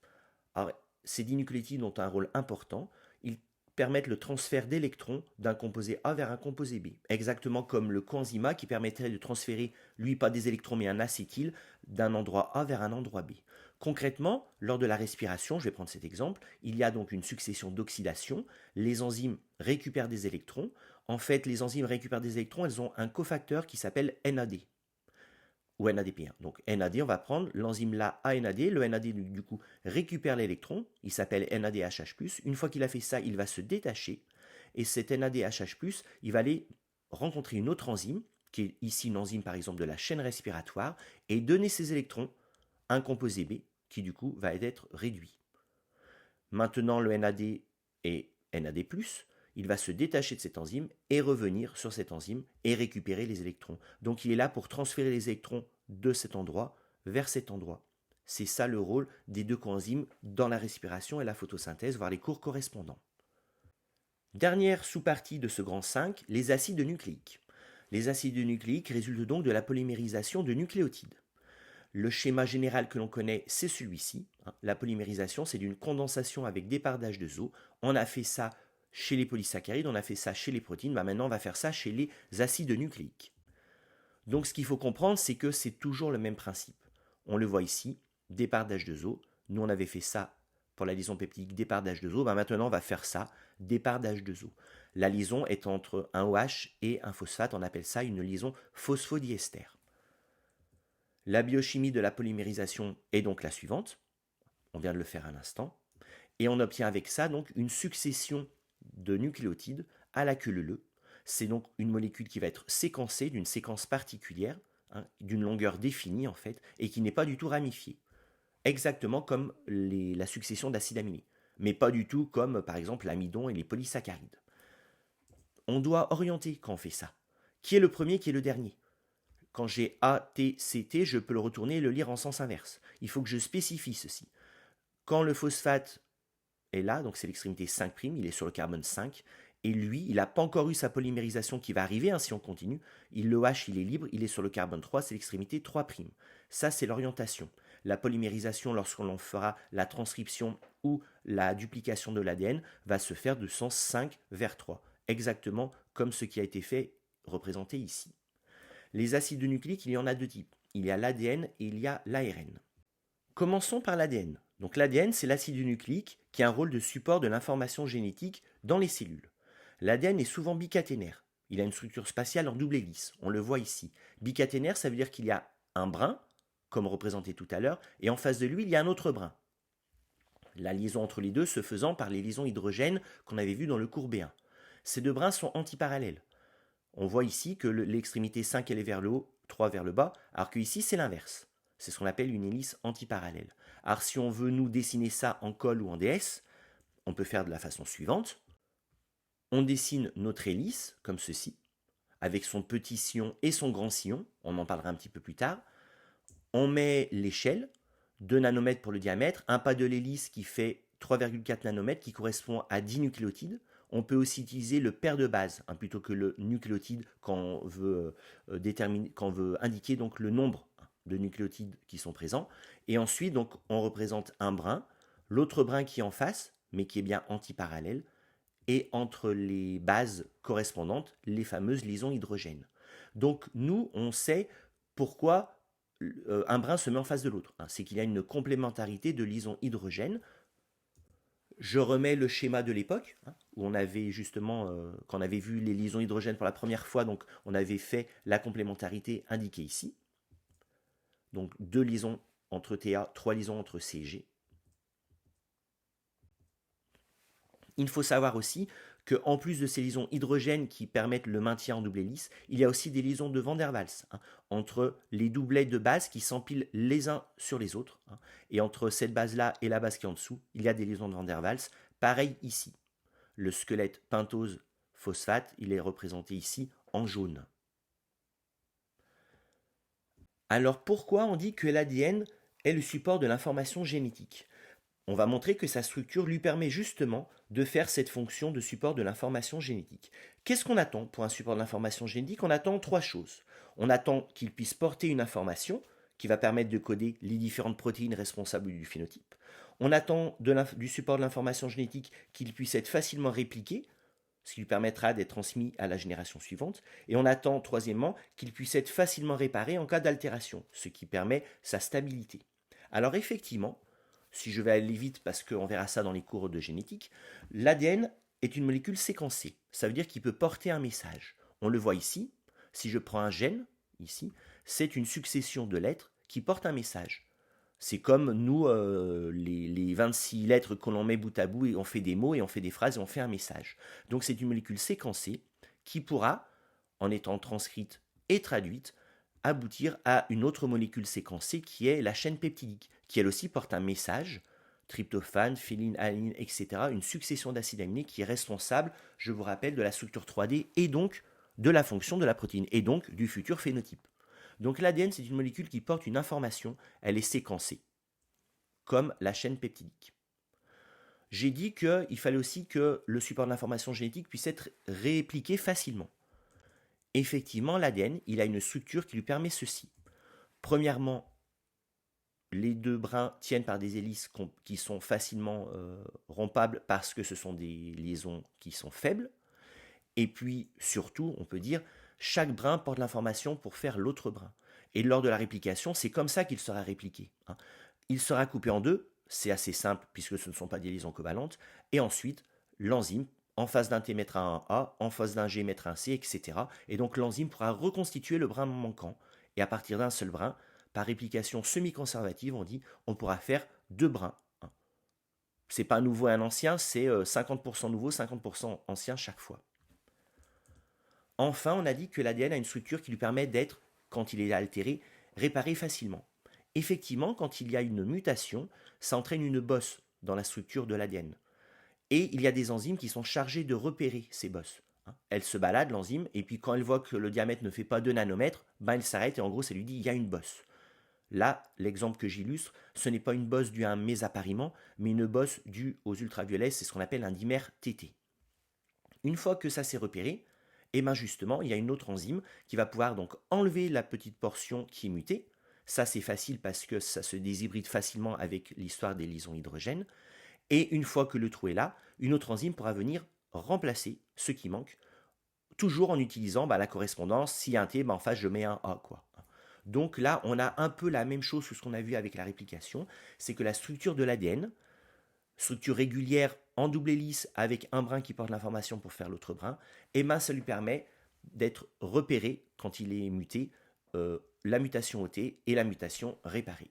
Alors, ces dinucléotides ont un rôle important. Ils permettent le transfert d'électrons d'un composé A vers un composé B, exactement comme le coenzyme A qui permettrait de transférer, lui pas des électrons mais un acétyl, d'un endroit A vers un endroit B. Concrètement, lors de la respiration, je vais prendre cet exemple, il y a donc une succession d'oxydation, les enzymes récupèrent des électrons. En fait, les enzymes récupèrent des électrons, elles ont un cofacteur qui s'appelle NAD ou NADP1. Donc NAD, on va prendre l'enzyme là ANAD. Le NAD, du coup, récupère l'électron. Il s'appelle NADHH+. Une fois qu'il a fait ça, il va se détacher. Et cet NADHH+, il va aller rencontrer une autre enzyme, qui est ici une enzyme, par exemple, de la chaîne respiratoire, et donner ces électrons à un composé B, qui, du coup, va être réduit. Maintenant, le NAD est NAD+, il va se détacher de cette enzyme et revenir sur cette enzyme et récupérer les électrons. Donc il est là pour transférer les électrons de cet endroit vers cet endroit. C'est ça le rôle des deux coenzymes dans la respiration et la photosynthèse, voire les cours correspondants. Dernière sous-partie de ce grand 5, les acides nucléiques. Les acides nucléiques résultent donc de la polymérisation de nucléotides. Le schéma général que l'on connaît, c'est celui-ci. La polymérisation, c'est d'une condensation avec départ d'H2O. On a fait ça chez les polysaccharides, on a fait ça chez les protéines, maintenant on va faire ça chez les acides nucléiques. Donc ce qu'il faut comprendre, c'est que c'est toujours le même principe. On le voit ici, départ d'H2O. Nous on avait fait ça pour la liaison peptidique, départ d'H2O. Maintenant on va faire ça, départ d'H2O. La liaison est entre un OH et un phosphate, on appelle ça une liaison phosphodiester. La biochimie de la polymérisation est donc la suivante. On vient de le faire à l'instant. Et on obtient avec ça donc une succession de nucléotides à la queue leu. C'est donc une molécule qui va être séquencée d'une séquence particulière, d'une longueur définie en fait, et qui n'est pas du tout ramifiée. Exactement comme la succession d'acides aminés, mais pas du tout comme par exemple l'amidon et les polysaccharides. On doit orienter quand on fait ça. Qui est le premier, qui est le dernier? Quand j'ai A, T, C, T, je peux le retourner et le lire en sens inverse. Il faut que je spécifie ceci. Quand le phosphate est là, donc c'est l'extrémité 5', il est sur le carbone 5, et lui, il n'a pas encore eu sa polymérisation qui va arriver, si on continue. Le H, il est libre, il est sur le carbone 3, c'est l'extrémité 3'. Ça, c'est l'orientation. La polymérisation, lorsqu'on fera la transcription ou la duplication de l'ADN, va se faire de sens 5 vers 3, exactement comme ce qui a été fait, représenté ici. Les acides nucléiques, il y en a deux types. Il y a l'ADN et il y a l'ARN. Commençons par l'ADN. Donc l'ADN, c'est l'acide nucléique qui a un rôle de support de l'information génétique dans les cellules. L'ADN est souvent bicaténaire. Il a une structure spatiale en double hélice. On le voit ici. Bicaténaire, ça veut dire qu'il y a un brin, comme représenté tout à l'heure, et en face de lui, il y a un autre brin. La liaison entre les deux se faisant par les liaisons hydrogènes qu'on avait vues dans le cours B1. Ces deux brins sont antiparallèles. On voit ici que l'extrémité 5 elle est vers le haut, 3 vers le bas, alors que ici c'est l'inverse. C'est ce qu'on appelle une hélice antiparallèle. Alors si on veut nous dessiner ça en col ou en DS, on peut faire de la façon suivante. On dessine notre hélice, comme ceci, avec son petit sillon et son grand sillon, on en parlera un petit peu plus tard. On met l'échelle, 2 nanomètres pour le diamètre, un pas de l'hélice qui fait 3,4 nanomètres qui correspond à 10 nucléotides. On peut aussi utiliser le paire de base plutôt que le nucléotide quand on veut, quand on veut indiquer donc le nombre de nucléotides qui sont présents. Et ensuite, donc, on représente un brin, l'autre brin qui est en face, mais qui est bien antiparallèle, et entre les bases correspondantes, les fameuses liaisons hydrogènes. Donc nous, on sait pourquoi un brin se met en face de l'autre. C'est qu'il y a une complémentarité de liaisons hydrogènes. Je remets le schéma de l'époque, où on avait justement, quand on avait vu les liaisons hydrogènes pour la première fois, donc on avait fait la complémentarité indiquée ici. Donc 2 liaisons entre TA, 3 liaisons entre CG. Il faut savoir aussi qu'en plus de ces liaisons hydrogènes qui permettent le maintien en double hélice, il y a aussi des liaisons de Van der Waals entre les doublets de base qui s'empilent les uns sur les autres. Et entre cette base-là et la base qui est en dessous, il y a des liaisons de Van der Waals. Pareil ici. Le squelette pentose phosphate, il est représenté ici en jaune. Alors pourquoi on dit que l'ADN est le support de l'information génétique ? On va montrer que sa structure lui permet justement de faire cette fonction de support de l'information génétique. Qu'est-ce qu'on attend pour un support de l'information génétique? On attend 3 choses. On attend qu'il puisse porter une information qui va permettre de coder les différentes protéines responsables du phénotype. On attend du support de l'information génétique qu'il puisse être facilement répliqué, ce qui lui permettra d'être transmis à la génération suivante. Et on attend, troisièmement, qu'il puisse être facilement réparé en cas d'altération, ce qui permet sa stabilité. Alors effectivement, si je vais aller vite parce qu'on verra ça dans les cours de génétique, l'ADN est une molécule séquencée. Ça veut dire qu'il peut porter un message. On le voit ici. Si je prends un gène, ici, c'est une succession de lettres qui portent un message. C'est comme nous, les 26 lettres qu'on met bout à bout et on fait des mots et on fait des phrases et on fait un message. Donc c'est une molécule séquencée qui pourra, en étant transcrite et traduite, aboutir à une autre molécule séquencée qui est la chaîne peptidique, qui elle aussi porte un message, tryptophane, féline, alanine, etc., une succession d'acides aminés qui est responsable, je vous rappelle, de la structure 3D et donc de la fonction de la protéine, et donc du futur phénotype. Donc l'ADN, c'est une molécule qui porte une information, elle est séquencée, comme la chaîne peptidique. J'ai dit qu'il fallait aussi que le support de l'information génétique puisse être répliqué facilement. Effectivement, l'ADN, il a une structure qui lui permet ceci. Premièrement, les 2 brins tiennent par des hélices qui sont facilement rompables parce que ce sont des liaisons qui sont faibles. Et puis, surtout, on peut dire, chaque brin porte l'information pour faire l'autre brin. Et lors de la réplication, c'est comme ça qu'il sera répliqué. Il sera coupé en 2, c'est assez simple puisque ce ne sont pas des liaisons covalentes. Et ensuite, l'enzyme, en face d'un T mettra un A, en face d'un G mettra un C, etc. Et donc l'enzyme pourra reconstituer le brin manquant. Et à partir d'un seul brin, par réplication semi-conservative, on pourra faire 2 brins. C'est pas un nouveau et un ancien, c'est 50% nouveau, 50% ancien chaque fois. Enfin, on a dit que l'ADN a une structure qui lui permet d'être, quand il est altéré, réparé facilement. Effectivement, quand il y a une mutation, ça entraîne une bosse dans la structure de l'ADN. Et il y a des enzymes qui sont chargées de repérer ces bosses. Elle se balade, l'enzyme, et puis quand elle voit que le diamètre ne fait pas 2 nanomètres, elle s'arrête et en gros, ça lui dit il y a une bosse. Là, l'exemple que j'illustre, ce n'est pas une bosse due à un mésappariement, mais une bosse due aux ultraviolets, c'est ce qu'on appelle un dimère TT. Une fois que ça s'est repéré, et bien justement, il y a une autre enzyme qui va pouvoir donc enlever la petite portion qui est mutée. Ça, c'est facile parce que ça se déshybride facilement avec l'histoire des liaisons hydrogènes. Et une fois que le trou est là, une autre enzyme pourra venir remplacer ce qui manque, toujours en utilisant la correspondance. S'il y a un T, en face, je mets un A, quoi. Donc là, on a un peu la même chose que ce qu'on a vu avec la réplication, c'est que la structure de l'ADN, structure régulière en double hélice avec un brin qui porte l'information pour faire l'autre brin, et ça lui permet d'être repéré quand il est muté, la mutation ôtée et la mutation réparée.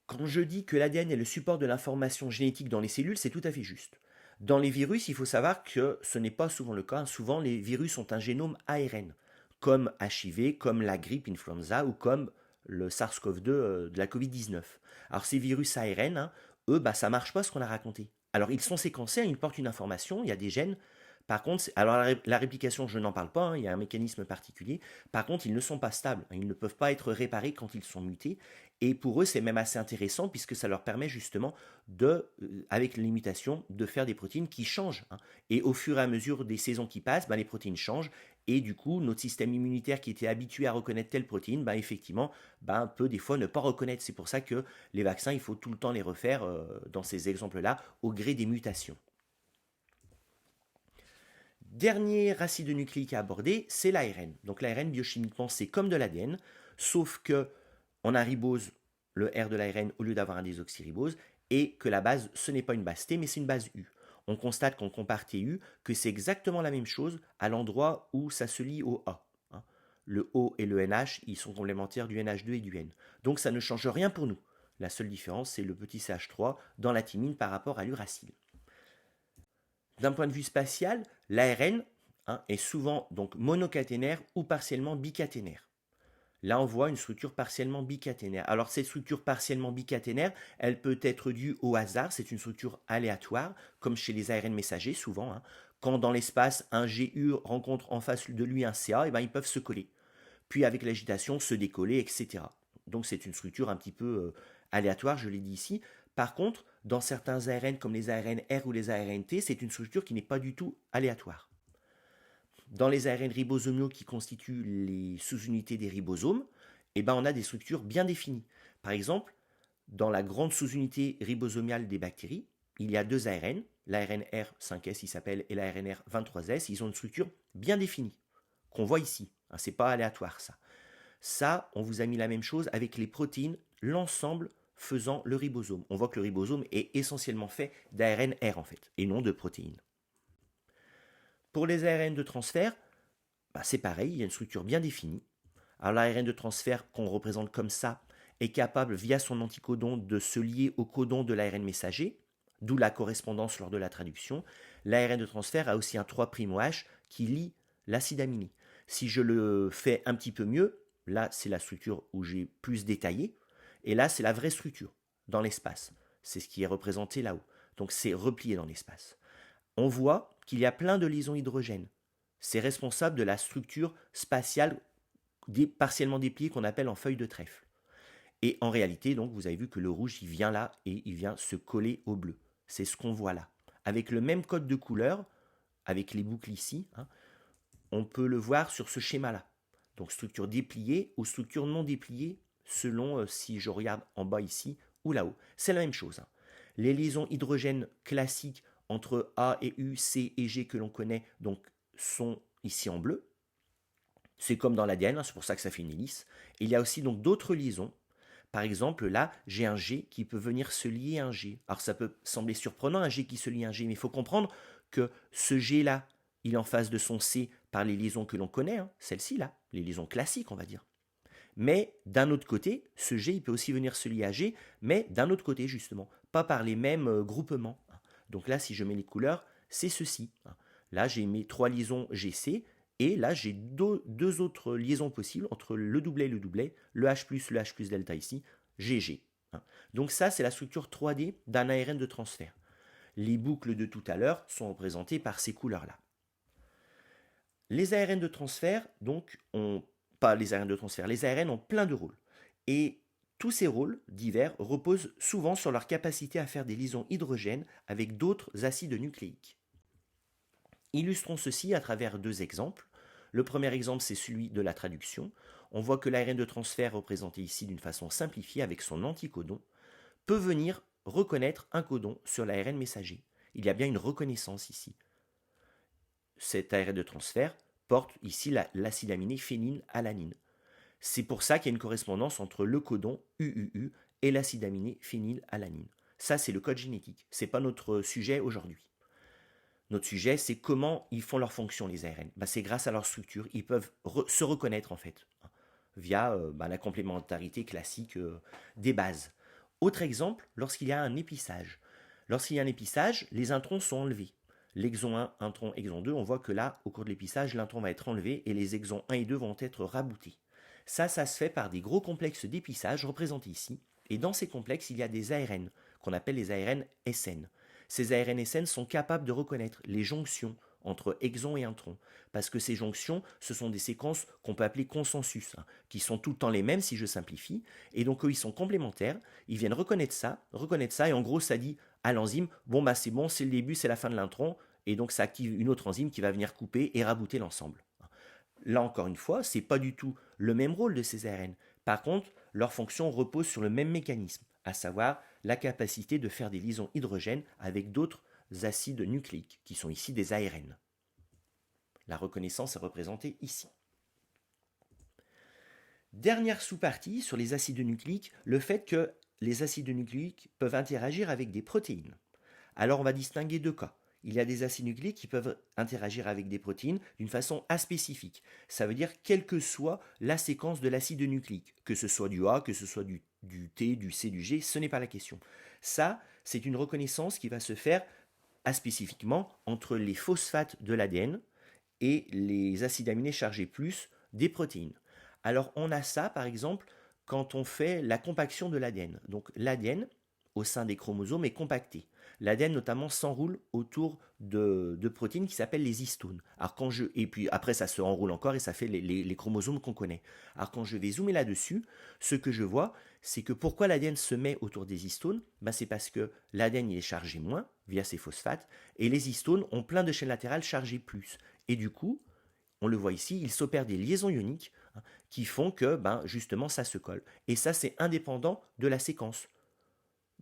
Quand je dis que l'ADN est le support de l'information génétique dans les cellules, c'est tout à fait juste. Dans les virus, il faut savoir que ce n'est pas souvent le cas. Souvent, les virus ont un génome ARN, comme HIV, comme la grippe influenza ou comme le SARS-CoV-2 de la Covid-19. Alors ces virus ARN, eux, ça ne marche pas ce qu'on a raconté. Alors ils sont séquencés, ils portent une information, il y a des gènes. Par contre, alors la réplication, je n'en parle pas, hein, il y a un mécanisme particulier. Par contre, ils ne sont pas stables, hein, ils ne peuvent pas être réparés quand ils sont mutés. Et pour eux, c'est même assez intéressant puisque ça leur permet justement avec les mutations, de faire des protéines qui changent, hein. Et au fur et à mesure des saisons qui passent, ben, les protéines changent. Et du coup, notre système immunitaire qui était habitué à reconnaître telle protéine, ben, effectivement, ben, peut des fois ne pas reconnaître. C'est pour ça que les vaccins, il faut tout le temps les refaire dans ces exemples-là, au gré des mutations. Dernier acide nucléique à aborder, c'est l'ARN. Donc l'ARN, biochimiquement, c'est comme de l'ADN, sauf que on a ribose le R de l'ARN au lieu d'avoir un désoxyribose, et que la base, ce n'est pas une base T, mais c'est une base U. On constate qu'on compare TU que c'est exactement la même chose à l'endroit où ça se lie au A. Hein. Le O et le NH, ils sont complémentaires du NH2 et du N. Donc ça ne change rien pour nous. La seule différence, c'est le petit CH3 dans la thymine par rapport à l'uracile. D'un point de vue spatial, l'ARN est souvent donc monocaténaire ou partiellement bicaténaire. Là, on voit une structure partiellement bicaténaire. Alors, cette structure partiellement bicaténaire, elle peut être due au hasard, c'est une structure aléatoire, comme chez les ARN messagers, souvent. Hein. Quand dans l'espace, un GU rencontre en face de lui un CA, et ben, ils peuvent se coller. Puis, avec l'agitation, se décoller, etc. Donc, c'est une structure un petit peu aléatoire, je l'ai dit ici. Par contre, dans certains ARN comme les ARN R ou les ARN T, c'est une structure qui n'est pas du tout aléatoire. Dans les ARN ribosomiaux qui constituent les sous-unités des ribosomes, eh ben on a des structures bien définies. Par exemple, dans la grande sous-unité ribosomiale des bactéries, il y a deux ARN, l'ARN R5S il s'appelle et l'ARN R23S, ils ont une structure bien définie, qu'on voit ici. C'est pas aléatoire ça. Ça, on vous a mis la même chose avec les protéines, l'ensemble faisant le ribosome. On voit que le ribosome est essentiellement fait d'ARN R en fait, et non de protéines. Pour les ARN de transfert, c'est pareil, il y a une structure bien définie. Alors l'ARN de transfert qu'on représente comme ça est capable via son anticodon de se lier au codon de l'ARN messager, d'où la correspondance lors de la traduction. L'ARN de transfert a aussi un 3'OH qui lie l'acide aminé. Si je le fais un petit peu mieux, là c'est la structure où j'ai plus détaillé, et là c'est la vraie structure dans l'espace. C'est ce qui est représenté là-haut. Donc c'est replié dans l'espace. On voit qu'il y a plein de liaisons hydrogènes. C'est responsable de la structure spatiale partiellement dépliée qu'on appelle en feuille de trèfle. Et en réalité, donc, vous avez vu que le rouge, il vient là et il vient se coller au bleu. C'est ce qu'on voit là. Avec le même code de couleur, avec les boucles ici, on peut le voir sur ce schéma-là. Donc structure dépliée ou structure non dépliée, selon si je regarde en bas ici ou là-haut. C'est la même chose. Les liaisons hydrogènes classiques entre A et U, C et G que l'on connaît, donc, sont ici en bleu. C'est comme dans l'ADN, c'est pour ça que ça fait une hélice. Et il y a aussi donc d'autres liaisons. Par exemple, là, j'ai un G qui peut venir se lier à un G. Alors ça peut sembler surprenant, un G qui se lie à un G, mais il faut comprendre que ce G-là, il est en face de son C par les liaisons que l'on connaît, celles-ci là, les liaisons classiques, on va dire. Mais d'un autre côté, ce G, il peut aussi venir se lier à G, mais d'un autre côté, justement, pas par les mêmes groupements. Donc là, si je mets les couleurs, c'est ceci. Là, j'ai mes trois liaisons GC, et là, j'ai deux autres liaisons possibles entre le doublet et le doublet, le H+, le H+ delta ici, GG. Donc ça, c'est la structure 3D d'un ARN de transfert. Les boucles de tout à l'heure sont représentées par ces couleurs-là. Les ARN de transfert, donc, les ARN ont plein de rôles. Et tous ces rôles divers reposent souvent sur leur capacité à faire des liaisons hydrogènes avec d'autres acides nucléiques. Illustrons ceci à travers deux exemples. Le premier exemple, c'est celui de la traduction. On voit que l'ARN de transfert, représenté ici d'une façon simplifiée avec son anticodon, peut venir reconnaître un codon sur l'ARN messager. Il y a bien une reconnaissance ici. Cet ARN de transfert porte ici l'acide aminé phénylalanine. C'est pour ça qu'il y a une correspondance entre le codon UUU et l'acide aminé phénylalanine. Ça, c'est le code génétique. Ce n'est pas notre sujet aujourd'hui. Notre sujet, c'est comment ils font leur fonction, les ARN. C'est grâce à leur structure. Ils peuvent se reconnaître, en fait, via la complémentarité classique des bases. Autre exemple, lorsqu'il y a un épissage. Lorsqu'il y a un épissage, les introns sont enlevés. L'exon 1, intron, exon 2, on voit que là, au cours de l'épissage, l'intron va être enlevé et les exons 1 et 2 vont être raboutés. Ça se fait par des gros complexes d'épissage représentés ici. Et dans ces complexes, il y a des ARN, qu'on appelle les ARN SN. Ces ARN SN sont capables de reconnaître les jonctions entre exon et intron. Parce que ces jonctions, ce sont des séquences qu'on peut appeler consensus, qui sont tout le temps les mêmes si je simplifie. Et donc, eux, ils sont complémentaires, ils viennent reconnaître ça, et en gros, ça dit à l'enzyme, bon, bah c'est bon, c'est le début, c'est la fin de l'intron, et donc ça active une autre enzyme qui va venir couper et rabouter l'ensemble. Là, encore une fois, ce n'est pas du tout le même rôle de ces ARN. Par contre, leur fonction repose sur le même mécanisme, à savoir la capacité de faire des liaisons hydrogènes avec d'autres acides nucléiques, qui sont ici des ARN. La reconnaissance est représentée ici. Dernière sous-partie sur les acides nucléiques, le fait que les acides nucléiques peuvent interagir avec des protéines. Alors on va distinguer deux cas. Il y a des acides nucléiques qui peuvent interagir avec des protéines d'une façon aspécifique. Ça veut dire quelle que soit la séquence de l'acide nucléique, que ce soit du A, que ce soit du T, du C, du G, ce n'est pas la question. Ça, c'est une reconnaissance qui va se faire aspécifiquement entre les phosphates de l'ADN et les acides aminés chargés plus des protéines. Alors on a ça par exemple quand on fait la compaction de l'ADN. Donc l'ADN au sein des chromosomes est compacté. L'ADN notamment s'enroule autour de protéines qui s'appellent les histones. Et puis après ça se enroule encore et ça fait les chromosomes qu'on connaît. Alors quand je vais zoomer là-dessus, ce que je vois, c'est que pourquoi l'ADN se met autour des histones, c'est parce que l'ADN est chargé moins via ses phosphates et les histones ont plein de chaînes latérales chargées plus. Et du coup, on le voit ici, il s'opère des liaisons ioniques qui font que justement ça se colle. Et ça c'est indépendant de la séquence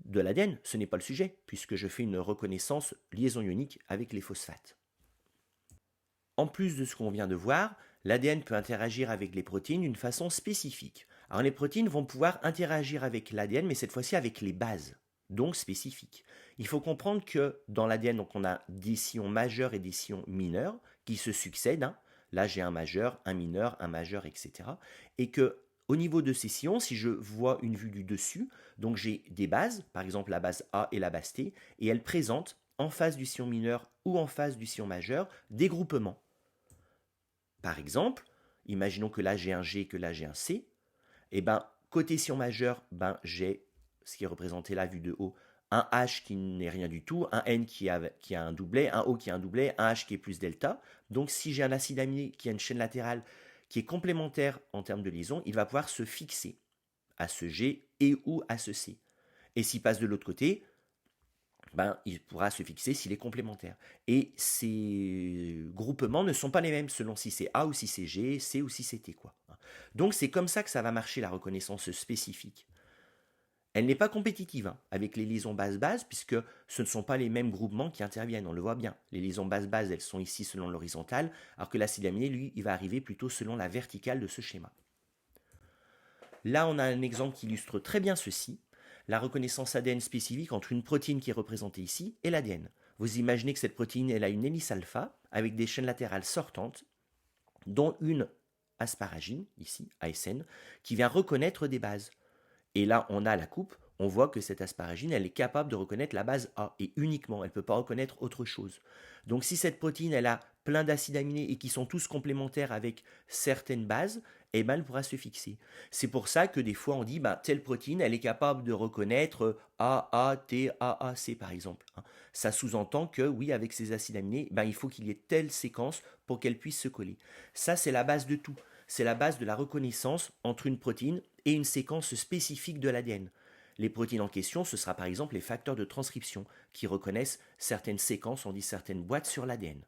de l'ADN, ce n'est pas le sujet, puisque je fais une reconnaissance liaison ionique avec les phosphates. En plus de ce qu'on vient de voir, l'ADN peut interagir avec les protéines d'une façon spécifique. Alors les protéines vont pouvoir interagir avec l'ADN, mais cette fois-ci avec les bases, donc spécifiques. Il faut comprendre que dans l'ADN, on a des sillons majeurs et des sillons mineurs qui se succèdent. Là, j'ai un majeur, un majeur, etc. Et que au niveau de ces sillons, si je vois une vue du dessus, donc j'ai des bases, par exemple la base A et la base T, et elles présentent en face du sillon mineur ou en face du sillon majeur des groupements. Par exemple, imaginons que là j'ai un G et que là j'ai un C, et côté sillon majeur, j'ai ce qui est représenté là vu de haut, un H qui n'est rien du tout, un N qui a un doublet, un O qui a un doublet, un H qui est plus delta. Donc si j'ai un acide aminé qui a une chaîne latérale qui est complémentaire en termes de liaison, il va pouvoir se fixer à ce G et ou à ce C. Et s'il passe de l'autre côté, il pourra se fixer s'il est complémentaire. Et ces groupements ne sont pas les mêmes selon si c'est A ou si c'est G, C ou si c'est T, quoi. Donc c'est comme ça que ça va marcher la reconnaissance spécifique. Elle n'est pas compétitive avec les liaisons base-base, puisque ce ne sont pas les mêmes groupements qui interviennent, on le voit bien. Les liaisons base-base, elles sont ici selon l'horizontale, alors que l'acide aminé, lui, il va arriver plutôt selon la verticale de ce schéma. Là, on a un exemple qui illustre très bien ceci, la reconnaissance ADN spécifique entre une protéine qui est représentée ici et l'ADN. Vous imaginez que cette protéine, elle a une hélice alpha, avec des chaînes latérales sortantes, dont une asparagine, ici, ASN, qui vient reconnaître des bases. Et là, on a la coupe, on voit que cette asparagine, elle est capable de reconnaître la base A, et uniquement, elle ne peut pas reconnaître autre chose. Donc si cette protéine, elle a plein d'acides aminés et qui sont tous complémentaires avec certaines bases, elle pourra se fixer. C'est pour ça que des fois, on dit, telle protéine, elle est capable de reconnaître A, A, T, A, A, C, par exemple. Ça sous-entend que, oui, avec ces acides aminés, il faut qu'il y ait telle séquence pour qu'elle puisse se coller. Ça, c'est la base de tout. C'est la base de la reconnaissance entre une protéine et une séquence spécifique de l'ADN. Les protéines en question, ce sera par exemple les facteurs de transcription qui reconnaissent certaines séquences, on dit certaines boîtes sur l'ADN.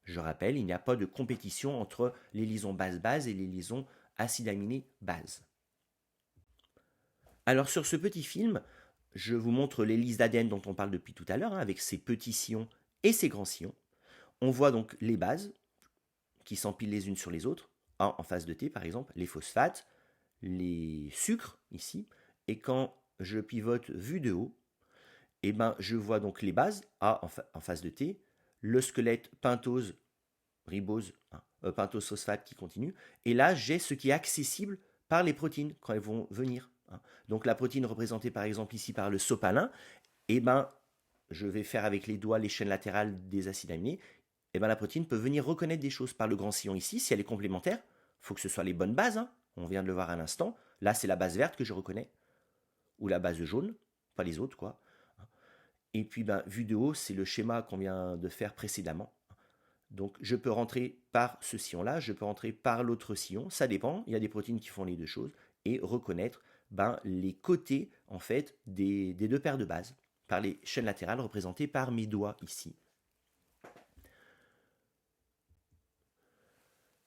Je rappelle, il n'y a pas de compétition entre les liaisons base-base et les liaisons acides aminés base. Alors sur ce petit film, je vous montre l'hélice d'ADN dont on parle depuis tout à l'heure, avec ses petits sillons et ses grands sillons. On voit donc les bases qui s'empilent les unes sur les autres, A en face de T par exemple, les phosphates, les sucres ici, et quand je pivote vue de haut, je vois donc les bases, A en face de T, le squelette pentose, ribose, pentose phosphate qui continue, et là j'ai ce qui est accessible par les protéines quand elles vont venir. Donc la protéine représentée par exemple ici par le sopalin, je vais faire avec les doigts les chaînes latérales des acides aminés, la protéine peut venir reconnaître des choses par le grand sillon ici, si elle est complémentaire, il faut que ce soit les bonnes bases, on vient de le voir à l'instant, là c'est la base verte que je reconnais, ou la base jaune, pas les autres quoi. Et puis vue de haut, c'est le schéma qu'on vient de faire précédemment. Donc je peux rentrer par ce sillon-là, je peux rentrer par l'autre sillon, ça dépend, il y a des protéines qui font les deux choses, et reconnaître les côtés en fait des deux paires de bases, par les chaînes latérales représentées par mes doigts ici.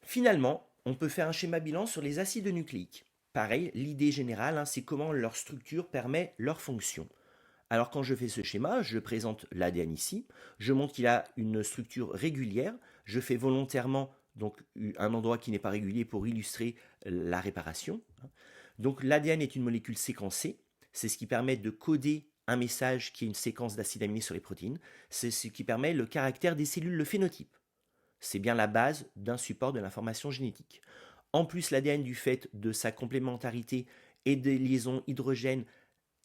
Finalement, on peut faire un schéma bilan sur les acides nucléiques. Pareil, l'idée générale, c'est comment leur structure permet leur fonction. Alors quand je fais ce schéma, je présente l'ADN ici, je montre qu'il a une structure régulière, je fais volontairement donc un endroit qui n'est pas régulier pour illustrer la réparation. Donc l'ADN est une molécule séquencée, c'est ce qui permet de coder un message qui est une séquence d'acides aminés sur les protéines, c'est ce qui permet le caractère des cellules, le phénotype. C'est bien la base d'un support de l'information génétique. En plus, l'ADN, du fait de sa complémentarité et des liaisons hydrogène,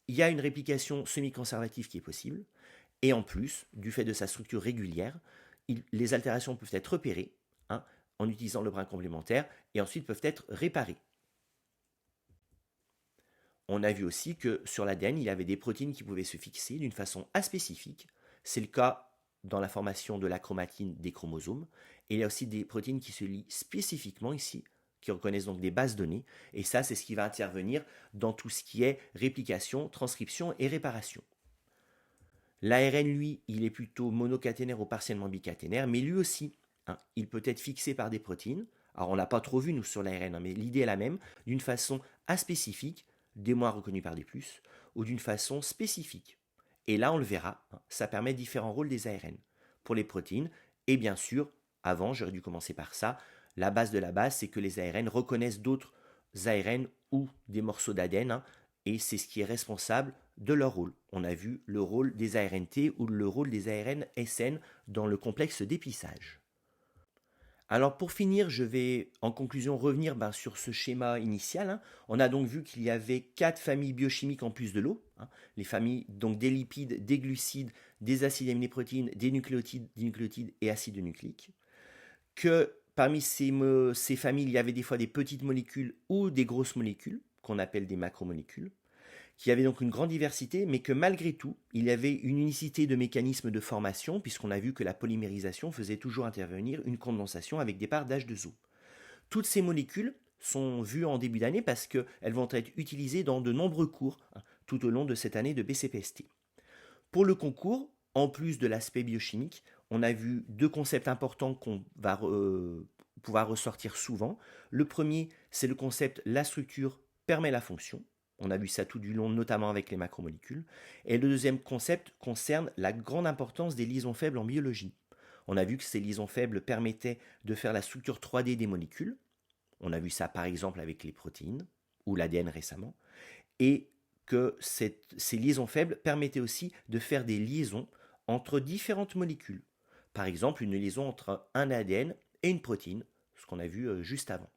il y a une réplication semi-conservative qui est possible. Et en plus, du fait de sa structure régulière, les altérations peuvent être repérées en utilisant le brin complémentaire et ensuite peuvent être réparées. On a vu aussi que sur l'ADN, il y avait des protéines qui pouvaient se fixer d'une façon aspécifique. C'est le cas dans la formation de la chromatine des chromosomes. Et il y a aussi des protéines qui se lient spécifiquement ici, qui reconnaissent donc des bases données. Et ça, c'est ce qui va intervenir dans tout ce qui est réplication, transcription et réparation. L'ARN, lui, il est plutôt monocaténaire ou partiellement bicaténaire, mais lui aussi, il peut être fixé par des protéines. Alors, on n'a pas trop vu, nous, sur l'ARN, mais l'idée est la même, d'une façon aspécifique, des moins reconnus par des plus, ou d'une façon spécifique. Et là, on le verra, ça permet différents rôles des ARN pour les protéines. Et bien sûr, avant, j'aurais dû commencer par ça, la base de la base, c'est que les ARN reconnaissent d'autres ARN ou des morceaux d'ADN, et c'est ce qui est responsable de leur rôle. On a vu le rôle des ARNT ou le rôle des ARN SN dans le complexe d'épissage. Alors pour finir, je vais en conclusion revenir sur ce schéma initial. On a donc vu qu'il y avait 4 familles biochimiques en plus de l'eau. Les familles donc des lipides, des glucides, des acides aminés protéines, des nucléotides et acides nucléiques. Que parmi ces familles, il y avait des fois des petites molécules ou des grosses molécules, qu'on appelle des macromolécules, qui avaient donc une grande diversité, mais que malgré tout, il y avait une unicité de mécanismes de formation, puisqu'on a vu que la polymérisation faisait toujours intervenir une condensation avec départ d'H2O. Toutes ces molécules sont vues en début d'année parce qu'elles vont être utilisées dans de nombreux cours tout au long de cette année de BCPST. Pour le concours, en plus de l'aspect biochimique, on a vu 2 concepts importants qu'on va pouvoir ressortir souvent. Le premier, c'est le concept la structure permet la fonction. On a vu ça tout du long, notamment avec les macromolécules. Et le deuxième concept concerne la grande importance des liaisons faibles en biologie. On a vu que ces liaisons faibles permettaient de faire la structure 3D des molécules. On a vu ça par exemple avec les protéines ou l'ADN récemment. Et que ces liaisons faibles permettaient aussi de faire des liaisons entre différentes molécules. Par exemple, une liaison entre un ADN et une protéine, ce qu'on a vu juste avant.